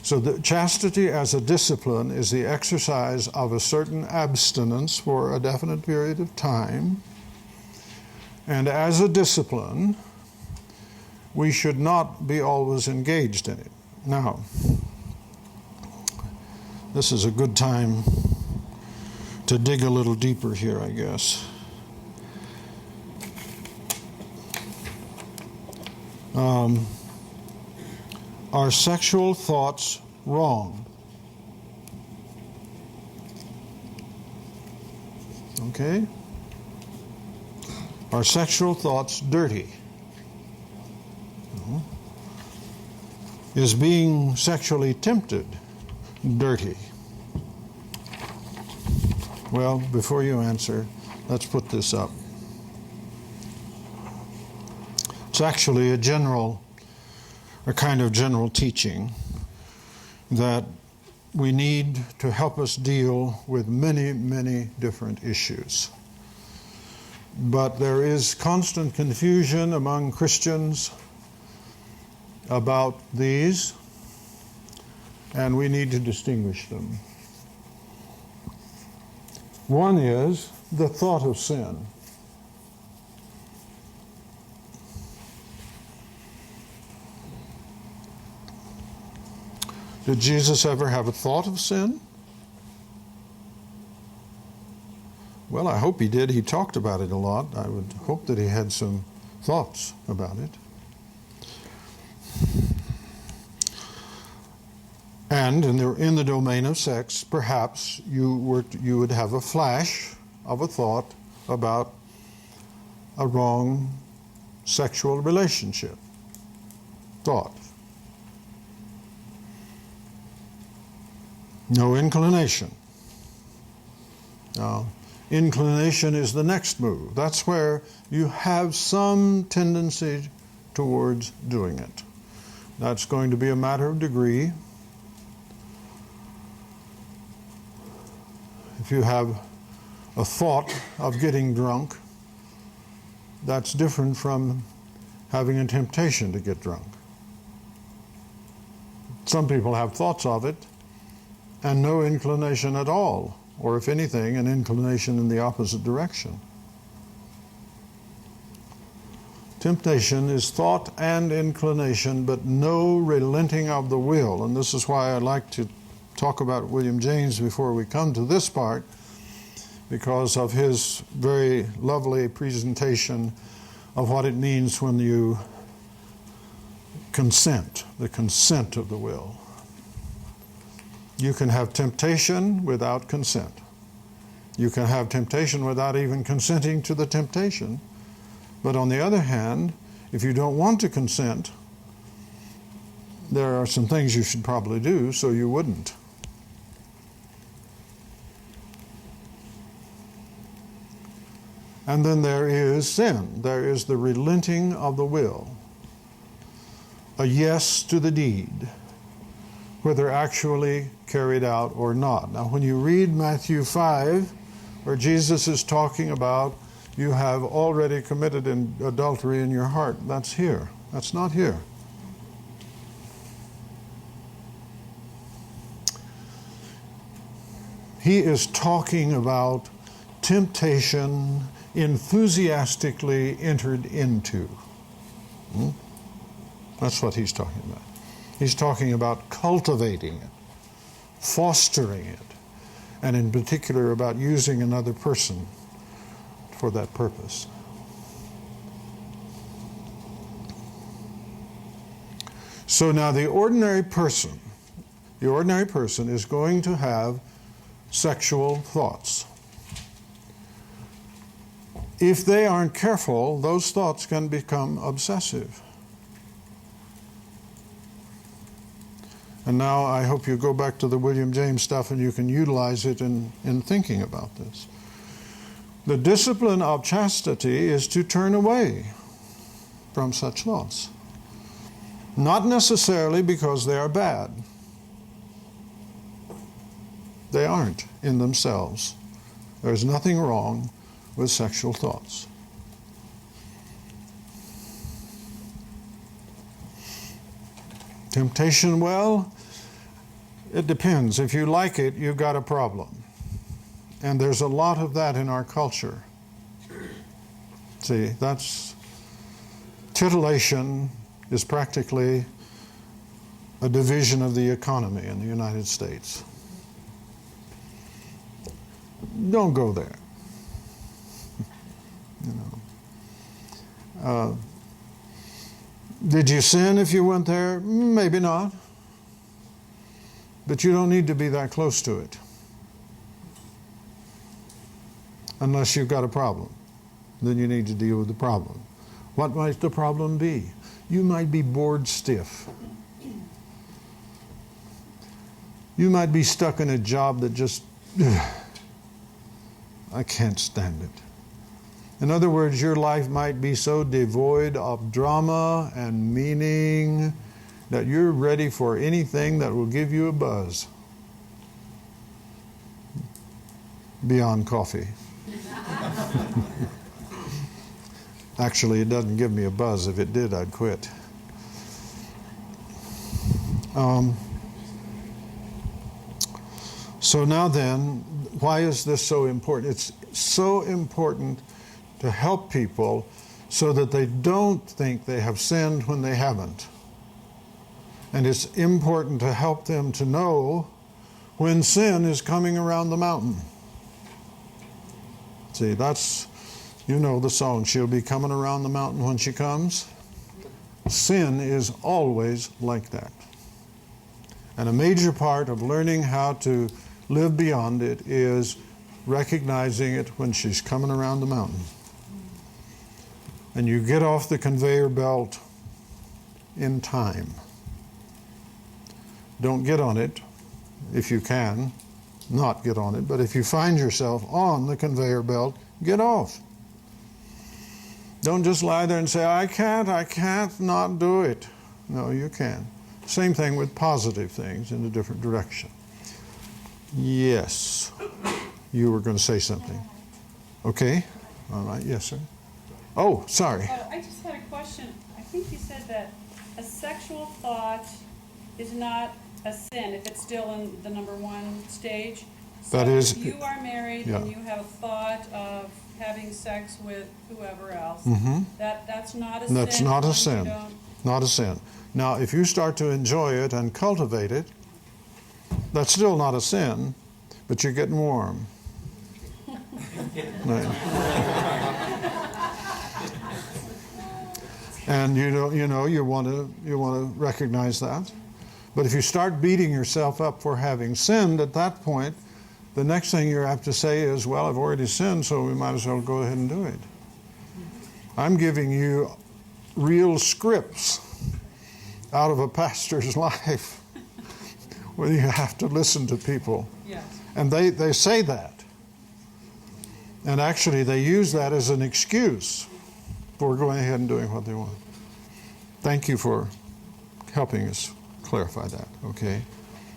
So the chastity as a discipline is the exercise of a certain abstinence for a definite period of time. And as a discipline, we should not be always engaged in it. Now, this is a good time to dig a little deeper here, I guess. Are sexual thoughts wrong? Okay? Are sexual thoughts dirty? No. Is being sexually tempted dirty? Well, before you answer, let's put this up. It's actually a kind of general teaching that we need to help us deal with many, many different issues. But there is constant confusion among Christians about these, and we need to distinguish them. One is the thought of sin. Did Jesus ever have a thought of sin? Well, I hope he did. He talked about it a lot. I would hope that he had some thoughts about it. And in the domain of sex, perhaps you would have a flash of a thought about a wrong sexual relationship. Thought. No inclination. Now, inclination is the next move. That's where you have some tendency towards doing it. That's going to be a matter of degree. If you have a thought of getting drunk, that's different from having a temptation to get drunk. Some people have thoughts of it and no inclination at all, or if anything, an inclination in the opposite direction. Temptation is thought and inclination, but no relenting of the will. And this is why I like to talk about William James before we come to this part, because of his very lovely presentation of what it means when you consent, the consent of the will. You can have temptation without consent. You can have temptation without even consenting to the temptation. But on the other hand, if you don't want to consent, there are some things you should probably do so you wouldn't. And then there is sin. There is the relenting of the will. A yes to the deed, whether actually carried out or not. Now, when you read Matthew 5, where Jesus is talking about you have already committed adultery in your heart, that's here. That's not here. He is talking about temptation enthusiastically entered into. That's what he's talking about. He's talking about cultivating it, fostering it, and in particular about using another person for that purpose. So now the ordinary person is going to have sexual thoughts. If they aren't careful, those thoughts can become obsessive. And now I hope you go back to the William James stuff and you can utilize it in thinking about this. The discipline of chastity is to turn away from such thoughts. Not necessarily because they are bad. They aren't in themselves. There's nothing wrong with sexual thoughts. Temptation, well, it depends. If you like it, you've got a problem. And there's a lot of that in our culture. See, that's titillation is practically a division of the economy in the United States. Don't go there. Did you sin if you went there? Maybe not. But you don't need to be that close to it. Unless you've got a problem. Then you need to deal with the problem. What might the problem be? You might be bored stiff. You might be stuck in a job that just, I can't stand it. In other words, your life might be so devoid of drama and meaning that you're ready for anything that will give you a buzz. Beyond coffee. Actually, it doesn't give me a buzz. If it did, I'd quit. So now then, why is this so important? It's so important to help people so that they don't think they have sinned when they haven't. And it's important to help them to know when sin is coming around the mountain. See, that's, you know the song, she'll be coming around the mountain when she comes. Sin is always like that. And a major part of learning how to live beyond it is recognizing it when she's coming around the mountain. And you get off the conveyor belt in time. Don't get on it if you can, not get on it, but if you find yourself on the conveyor belt, get off. Don't just lie there and say, I can't not do it. No, you can. Same thing with positive things in a different direction. Yes. You were going to say something. Okay? All right. Yes, sir. Oh, sorry. Oh, I just had a question. I think you said that a sexual thought is not a sin if it's still in the number one stage. So That is- if you are married yeah. and you have a thought of having sex with whoever else, that's not a sin. That's not a when you sin. don't- Not a sin. Now, if you start to enjoy it and cultivate it, that's still not a sin, but you're getting warm. Right. And you want to recognize that. But if you start beating yourself up for having sinned at that point, the next thing you have to say is, well, I've already sinned, so we might as well go ahead and do it. I'm giving you real scripts out of a pastor's life where you have to listen to people. Yes. And they say that. And actually they use that as an excuse for going ahead and doing what they want. Thank you for helping us clarify that, okay?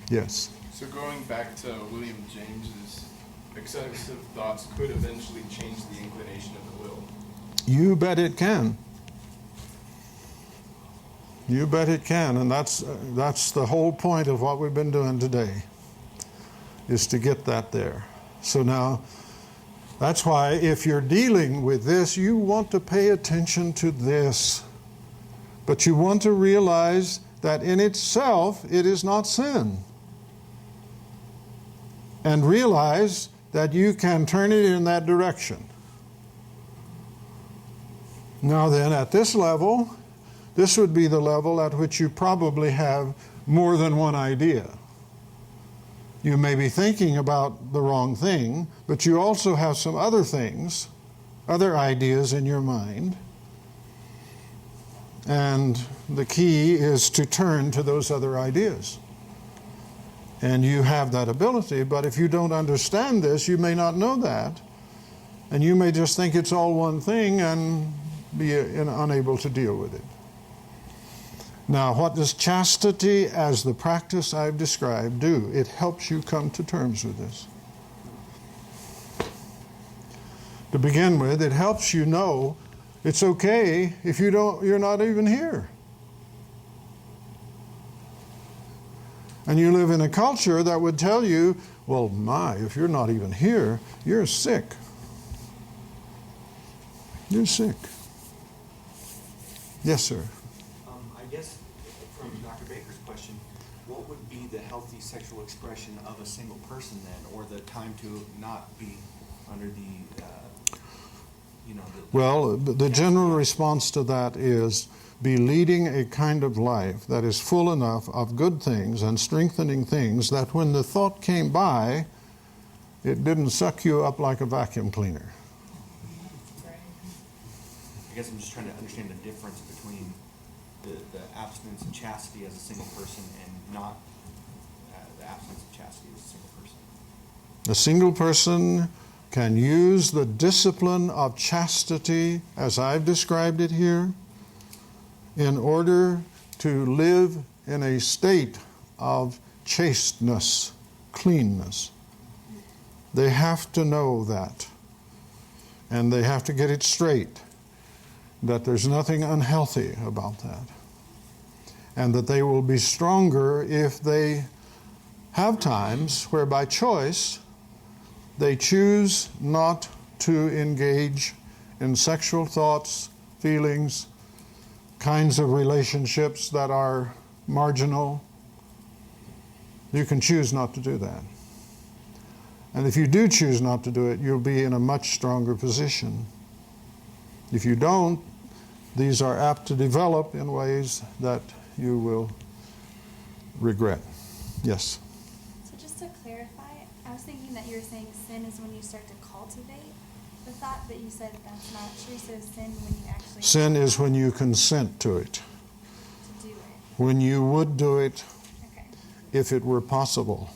Yes. So going back to William James's, excessive thoughts could eventually change the inclination of the will. You bet it can. You bet it can, and that's the whole point of what we've been doing today, is to get that there. So now, that's why if you're dealing with this, you want to pay attention to this. But you want to realize that in itself, it is not sin. And realize that you can turn it in that direction. Now then, at this level, this would be the level at which you probably have more than one idea. You may be thinking about the wrong thing, but you also have some other things, other ideas in your mind. And the key is to turn to those other ideas. And you have that ability, but if you don't understand this, you may not know that. And you may just think it's all one thing and be unable to deal with it. Now, what does chastity as the practice I've described do? It helps you come to terms with this. To begin with, it helps you know it's okay if you're not even here. And you live in a culture that would tell you, well, if you're not even here, you're sick. You're sick. Yes, sir. I guess from Dr. Baker's question, what would be the healthy sexual expression of a single person then, or the time to not be under the Well, the general response to that is be leading a kind of life that is full enough of good things and strengthening things that when the thought came by, it didn't suck you up like a vacuum cleaner. I guess I'm just trying to understand the difference between the abstinence of chastity as a single person and not the abstinence of chastity as a single person. A single person can use the discipline of chastity, as I've described it here, in order to live in a state of chasteness, cleanness. They have to know that. And they have to get it straight, that there's nothing unhealthy about that. And that they will be stronger if they have times where by choice they choose not to engage in sexual thoughts, feelings, kinds of relationships that are marginal. You can choose not to do that. And if you do choose not to do it, you'll be in a much stronger position. If you don't, these are apt to develop in ways that you will regret. Yes? So just to clarify, I was thinking that you were saying sin is when you start to cultivate the thought, but you said that's not true. So sin when you actually... Sin is when you consent to it. To do it. When you would do it Okay. if it were possible.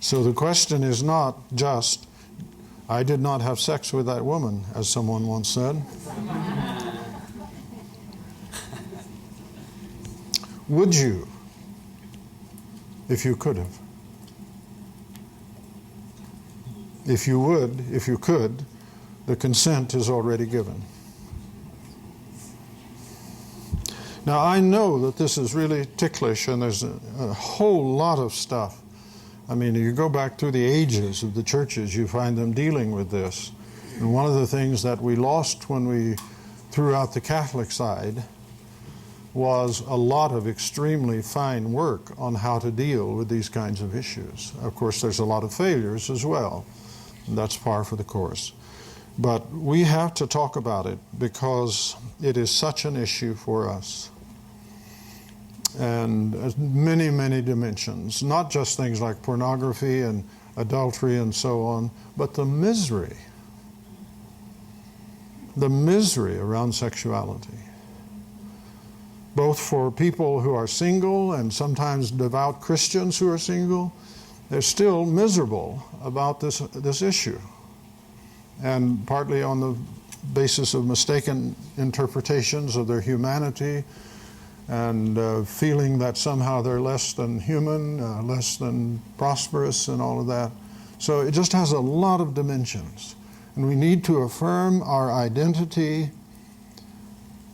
So the question is not just, I did not have sex with that woman, as someone once said. Would you, if you could have? If you would, if you could, the consent is already given. Now, I know that this is really ticklish, and there's a whole lot of stuff. I mean, you go back through the ages of the churches, you find them dealing with this. And one of the things that we lost when we threw out the Catholic side was a lot of extremely fine work on how to deal with these kinds of issues. Of course, there's a lot of failures as well. And that's par for the course. But we have to talk about it because it is such an issue for us. And many, many dimensions, not just things like pornography and adultery and so on, but the misery around sexuality, both for people who are single and sometimes devout Christians who are single. They're still miserable about this issue, and partly on the basis of mistaken interpretations of their humanity, and feeling that somehow they're less than human, less than prosperous, and all of that. So it just has a lot of dimensions. And we need to affirm our identity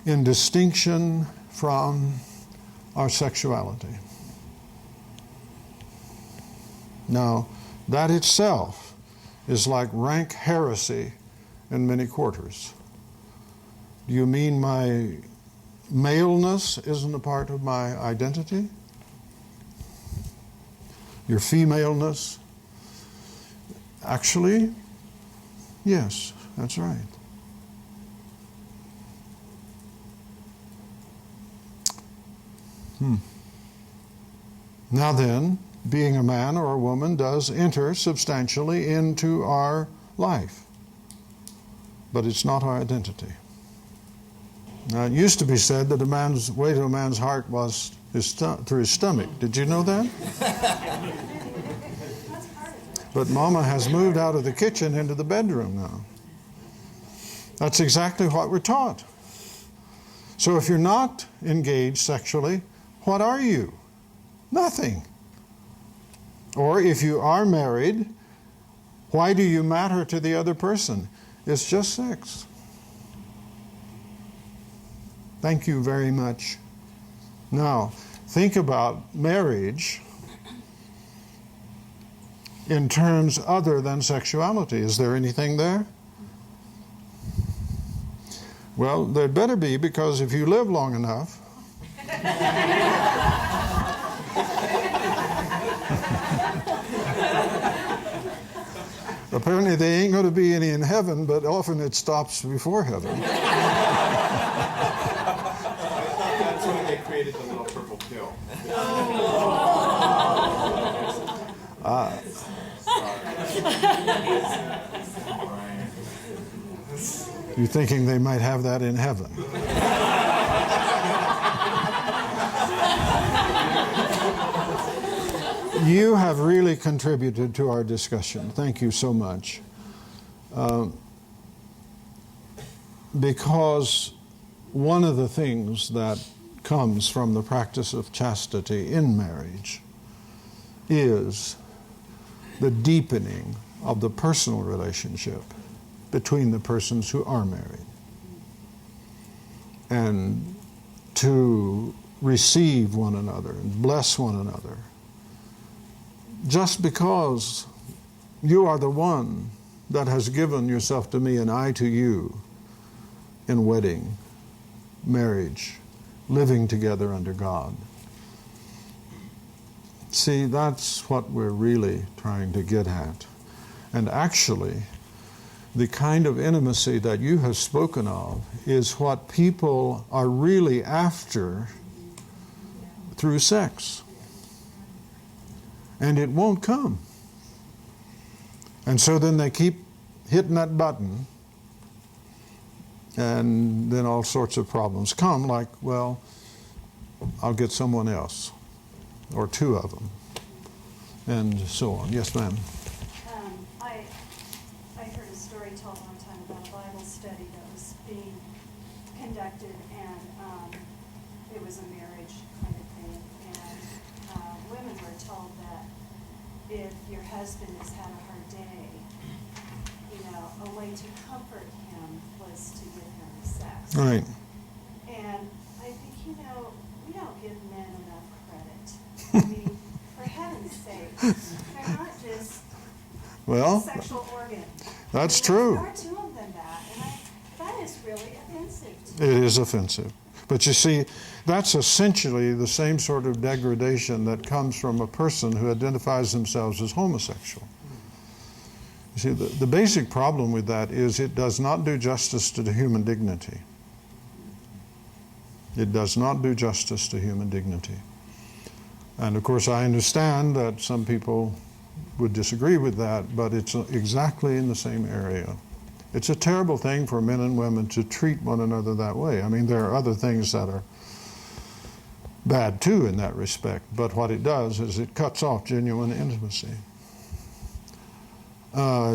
in distinction from our sexuality. Now, that itself is like rank heresy in many quarters. Do you mean my maleness isn't a part of my identity? Your femaleness? Actually, yes, that's right. Now then, being a man or a woman does enter substantially into our life, but it's not our identity. Now, it used to be said that a man's way to a man's heart was through his stomach. Did you know that? But Mama has moved out of the kitchen into the bedroom now. That's exactly what we're taught. So if you're not engaged sexually, what are you? Nothing. Or if you are married, why do you matter to the other person? It's just sex. Thank you very much. Now, think about marriage in terms other than sexuality. Is there anything there? Well, there better be, because if you live long enough, apparently there ain't going to be any in heaven, but often it stops before heaven. That's when they created the little purple pill. You're thinking they might have that in heaven. You have really contributed to our discussion. Thank you so much. Because one of the things that comes from the practice of chastity in marriage is the deepening of the personal relationship between the persons who are married, and to receive one another and bless one another. Just because you are the one that has given yourself to me and I to you in wedding, marriage, living together under God. See, that's what we're really trying to get at. And actually, the kind of intimacy that you have spoken of is what people are really after through sex. And it won't come. And so then they keep hitting that button, and then all sorts of problems come, like, well, I'll get someone else, or two of them, and so on. Yes, ma'am. I heard a story told one time about a Bible study that was being conducted, and it was a marriage kind of thing, and women were told that if your husband has had a hard day, a way to comfort him was to give him sex. Right. And I think, we don't give men enough credit. I mean, for heaven's sake, they're not just sexual organs. That's true. There are more to them than that, and that is really offensive to It me. is offensive. But you see, that's essentially the same sort of degradation that comes from a person who identifies themselves as homosexual. You see, the basic problem with that is it does not do justice to the human dignity. It does not do justice to human dignity. And of course, I understand that some people would disagree with that, but it's exactly in the same area. It's a terrible thing for men and women to treat one another that way. I mean, there are other things that are bad too in that respect, but what it does is it cuts off genuine intimacy.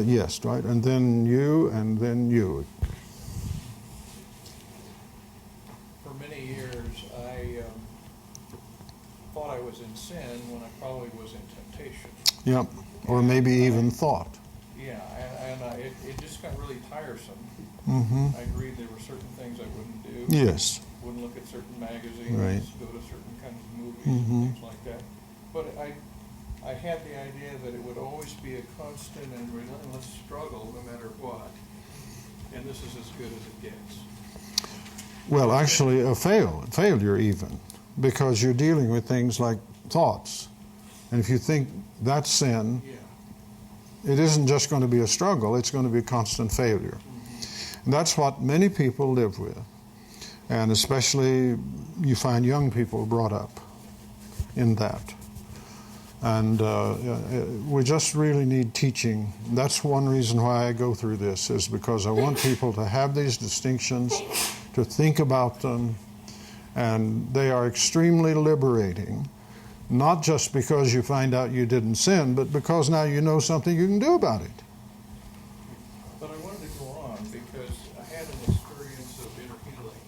Yes, right, and then you, and then you. For many years, I thought I was in sin when I probably was in temptation. Yep, or maybe even thought. Yeah, and it just got really tiresome. Mm-hmm. I agreed there were certain things I wouldn't do. Yes. Wouldn't look at certain magazines, Right. go to certain kinds of movies Mm-hmm. and things like that. But I had the idea that it would always be a constant and relentless struggle no matter what. And this is as good as it gets. Well, actually, a failure even, because you're dealing with things like thoughts. And if you think that's sin, it isn't just going to be a struggle, it's going to be a constant failure. And that's what many people live with. And especially you find young people brought up in that. And we just really need teaching. That's one reason why I go through this, is because I want people to have these distinctions, to think about them, and they are extremely liberating. Not just because you find out you didn't sin, but because now you know something you can do about it. But I wanted to go on because I had an experience of inner healing.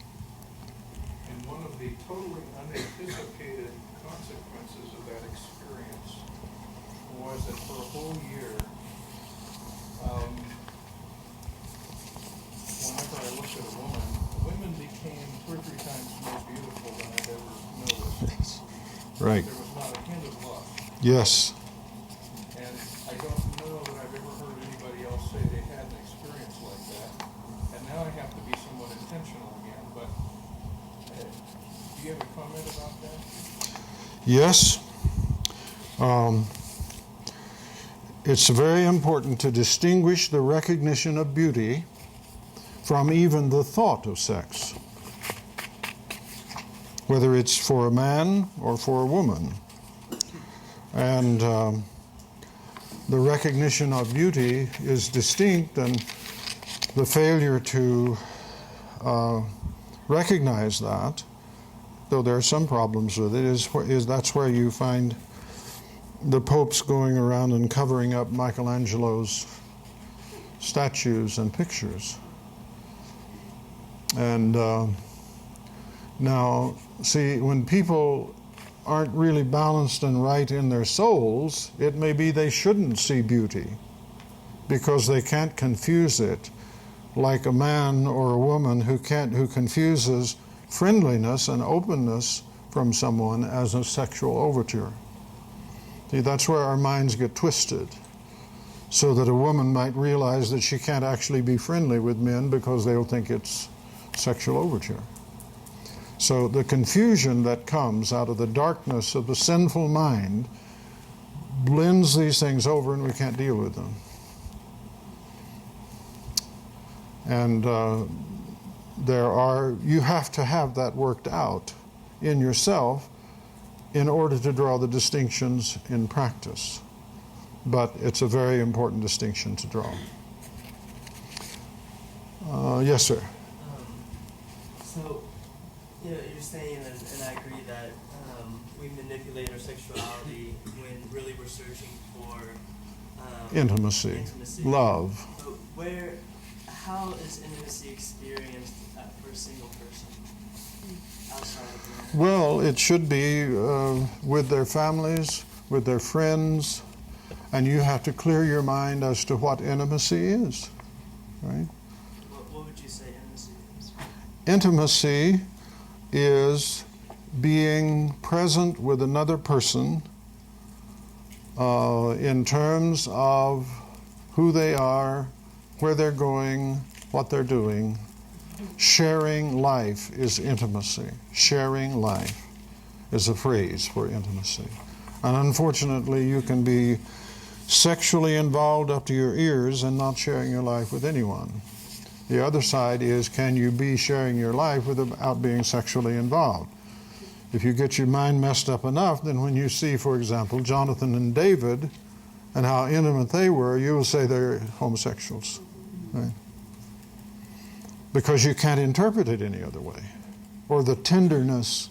And one of the totally unanticipated consequences of that experience was that for a whole year, whenever I looked at a woman, women became 2 or 3 times more beautiful than I'd ever noticed. Right. There was not a hint of lust. Yes. And I don't know that I've ever heard anybody else say they had an experience like that. And now I have to be somewhat intentional again. But do you have a comment about that? Yes. It's very important to distinguish the recognition of beauty from even the thought of sex, whether it's for a man or for a woman. And the recognition of beauty is distinct, and the failure to recognize that, though there are some problems with it, is that's where you find the popes going around and covering up Michelangelo's statues and pictures. And now, see, when people aren't really balanced and right in their souls, it may be they shouldn't see beauty because they can't confuse it like a man or a woman who confuses friendliness and openness from someone as a sexual overture. See, that's where our minds get twisted, so that a woman might realize that she can't actually be friendly with men because they'll think it's sexual overture. So the confusion that comes out of the darkness of the sinful mind blends these things over and we can't deal with them. And you have to have that worked out in yourself in order to draw the distinctions in practice. But it's a very important distinction to draw. Yes, sir. So, you're saying, and I agree that we manipulate our sexuality when really we're searching for Intimacy, love. But how is intimacy experienced for a single person outside of the marriage? Well, it should be with their families, with their friends, and you have to clear your mind as to what intimacy is, right? What would you say intimacy is? Intimacy is being present with another person in terms of who they are, where they're going, what they're doing. Sharing life is intimacy. Sharing life is a phrase for intimacy. And unfortunately, you can be sexually involved up to your ears and not sharing your life with anyone. The other side is, can you be sharing your life without being sexually involved? If you get your mind messed up enough, then when you see, for example, Jonathan and David and how intimate they were, you will say they're homosexuals, right? Because you can't interpret it any other way. Or the tenderness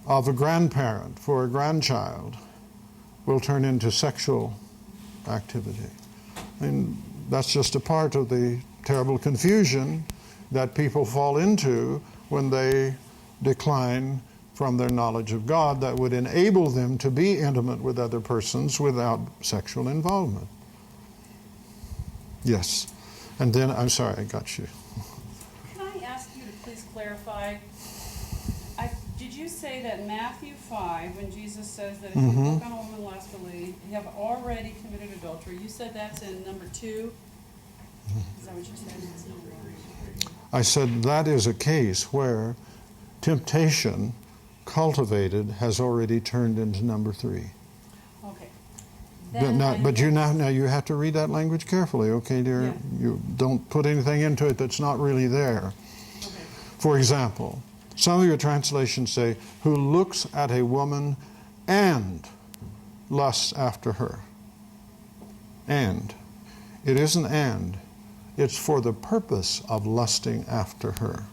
of a grandparent for a grandchild will turn into sexual activity. And that's just a part of the terrible confusion that people fall into when they decline from their knowledge of God that would enable them to be intimate with other persons without sexual involvement. Yes. And then, I'm sorry, I got you. Can I ask you to please clarify? Did you say that Matthew 5, when Jesus says that if you look on a woman lustfully, you have already committed adultery, you said that's in number 2? Is that what you said? I said that is a case where temptation cultivated has already turned into number 3. Okay. But now you have to read that language carefully, okay, dear? Yeah. You don't put anything into it that's not really there. Okay. For example, some of your translations say, who looks at a woman and lusts after her. And. It isn't and. It's for the purpose of lusting after her.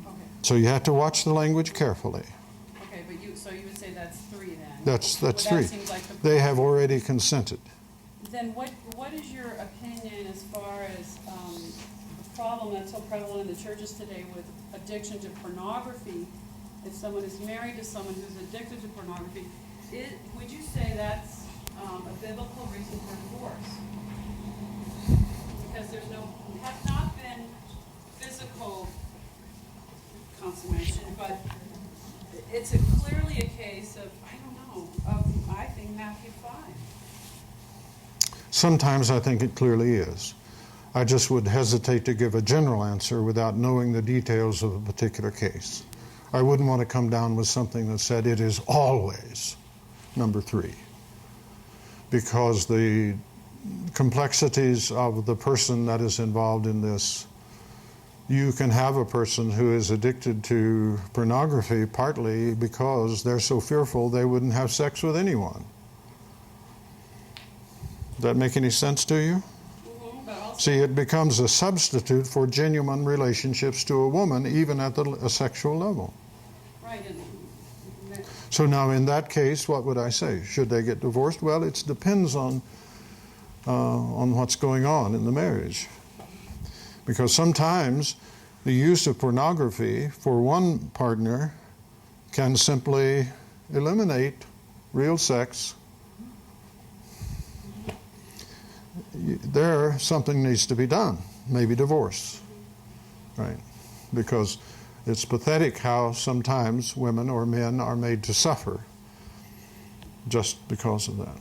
Okay. So you have to watch the language carefully. Okay, but so you would say that's 3 then? That's Well, 3. that seems like They have already consented. Then what is your opinion as far as the problem that's so prevalent in the churches today with addiction to pornography? If someone is married to someone who's addicted to pornography, would you say that's a biblical reason for divorce? Because has not been physical consummation, but it's clearly a case of, I think Matthew 5. Sometimes I think it clearly is. I just would hesitate to give a general answer without knowing the details of a particular case. I wouldn't want to come down with something that said it is always number 3. Because the complexities of the person that is involved in this, you can have a person who is addicted to pornography partly because they're so fearful they wouldn't have sex with anyone. Does that make any sense to you? See, it becomes a substitute for genuine relationships to a woman, even at a sexual level. Right. So now in that case, what would I say? Should they get divorced? Well, it depends on what's going on in the marriage. Because sometimes the use of pornography for one partner can simply eliminate real sex. There, something needs to be done, maybe divorce, right? Because it's pathetic how sometimes women or men are made to suffer just because of that.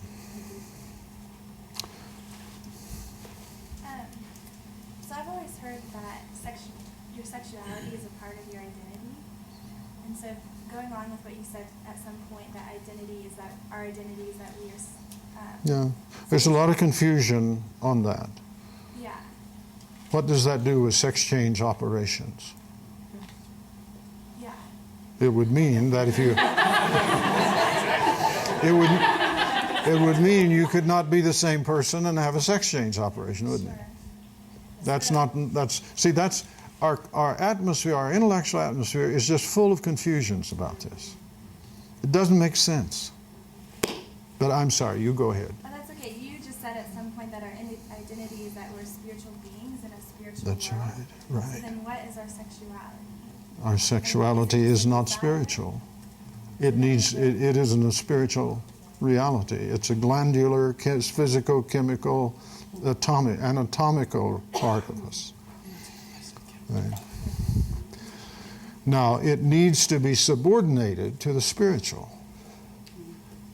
So I've always heard that your sexuality is a part of your identity. And so if going along with what you said at some point, that identity is that our identity is that we are. Yeah. There's a lot of confusion on that. Yeah. What does that do with sex change operations? Yeah. It would mean that if you... it would mean you could not be the same person and have a sex change operation, wouldn't it? That's our atmosphere, our intellectual atmosphere is just full of confusions about this. It doesn't make sense. But I'm sorry, you go ahead. Oh, that's okay. You just said at some point that our identity is that we're spiritual beings in a spiritual That's world. right. So then what is our sexuality? Our sexuality is not spiritual. It isn't a spiritual reality. It's a glandular, physical, chemical, anatomical part of us. Right. Now, it needs to be subordinated to the spiritual.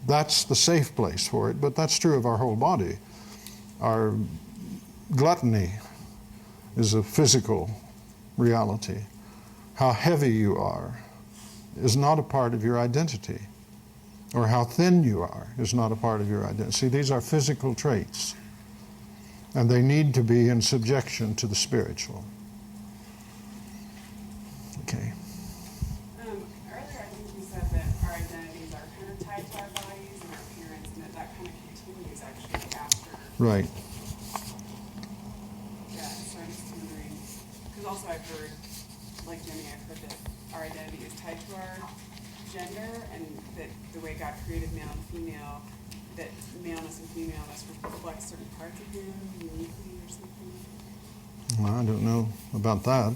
That's the safe place for it, but that's true of our whole body. Our gluttony is a physical reality. How heavy you are is not a part of your identity. Or how thin you are is not a part of your identity. See, these are physical traits. And they need to be in subjection to the spiritual. Okay. Earlier, I think you said that our identities are kind of tied to our bodies and our appearance, and that kind of continues actually after. Right. Yeah, so I'm just wondering, because also I've heard, like Jenny, I've heard that our identity is tied to our gender, and that the way God created male and female, that maleness and femaleness reflect certain parts of him uniquely or something. Well, I don't know about that.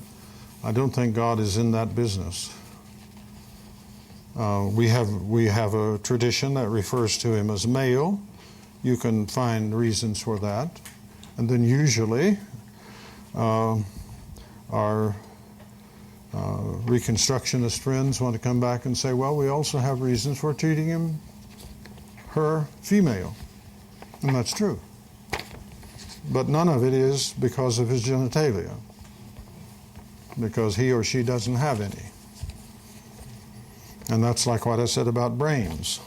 I don't think God is in that business. We have a tradition that refers to him as male. You can find reasons for that. And then usually our Reconstructionist friends want to come back and say, well, we also have reasons for treating her female. And that's true. But none of it is because of his genitalia, because he or she doesn't have any. And that's like what I said about brains.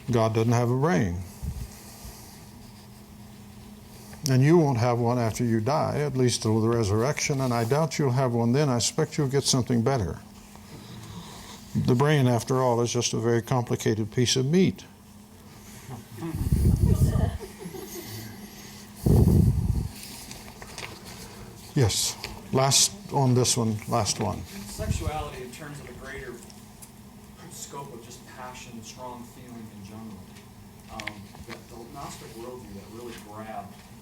God doesn't have a brain. And you won't have one after you die, at least till the resurrection, and I doubt you'll have one then. I expect you'll get something better. The brain, after all, is just a very complicated piece of meat. Yes, last one. Sexuality in terms of a greater scope of just passion, strong feeling in general. The Gnostic worldview that really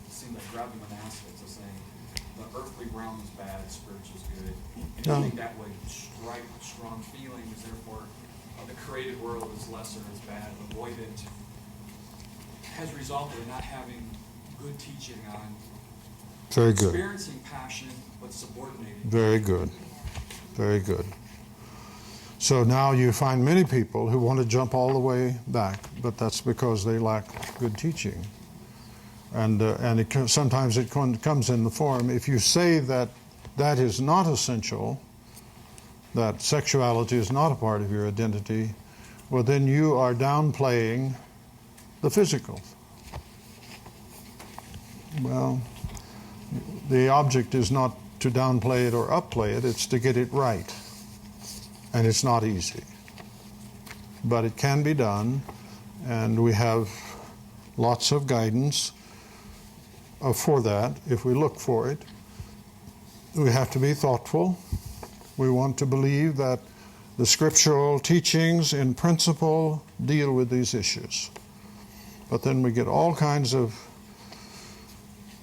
seemed like grabbed the monastics of saying the earthly realm is bad, spiritual is good. Anything that would strike strong feelings, therefore the created world is lesser, is bad, avoid it, has resulted in not having good teaching on Very good. experiencing passion but subordinating. Very good. Very good. So now you find many people who want to jump all the way back, but that's because they lack good teaching. And sometimes it comes in the form, if you say that that is not essential, that sexuality is not a part of your identity, well, then you are downplaying the physical. Well, the object is not to downplay it or upplay it, it's to get it right. And it's not easy. But it can be done, and we have lots of guidance for that if we look for it. We have to be thoughtful. We want to believe that the scriptural teachings in principle deal with these issues. But then we get all kinds of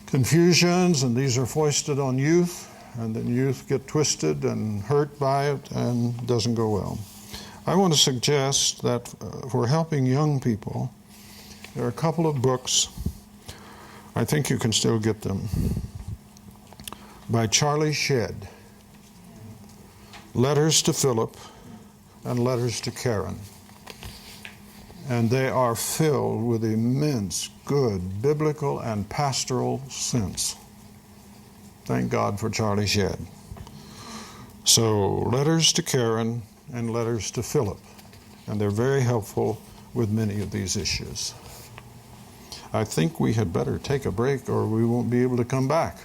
confusions, and these are foisted on youth, and then youth get twisted and hurt by it, and it doesn't go well. I want to suggest that for helping young people, there are a couple of books, I think you can still get them, by Charlie Shedd. Letters to Philip and Letters to Karen. And they are filled with immense good biblical and pastoral sense. Thank God for Charlie Shedd. So, Letters to Karen and letters to Philip, and they're very helpful with many of these issues. I think we had better take a break or we won't be able to come back.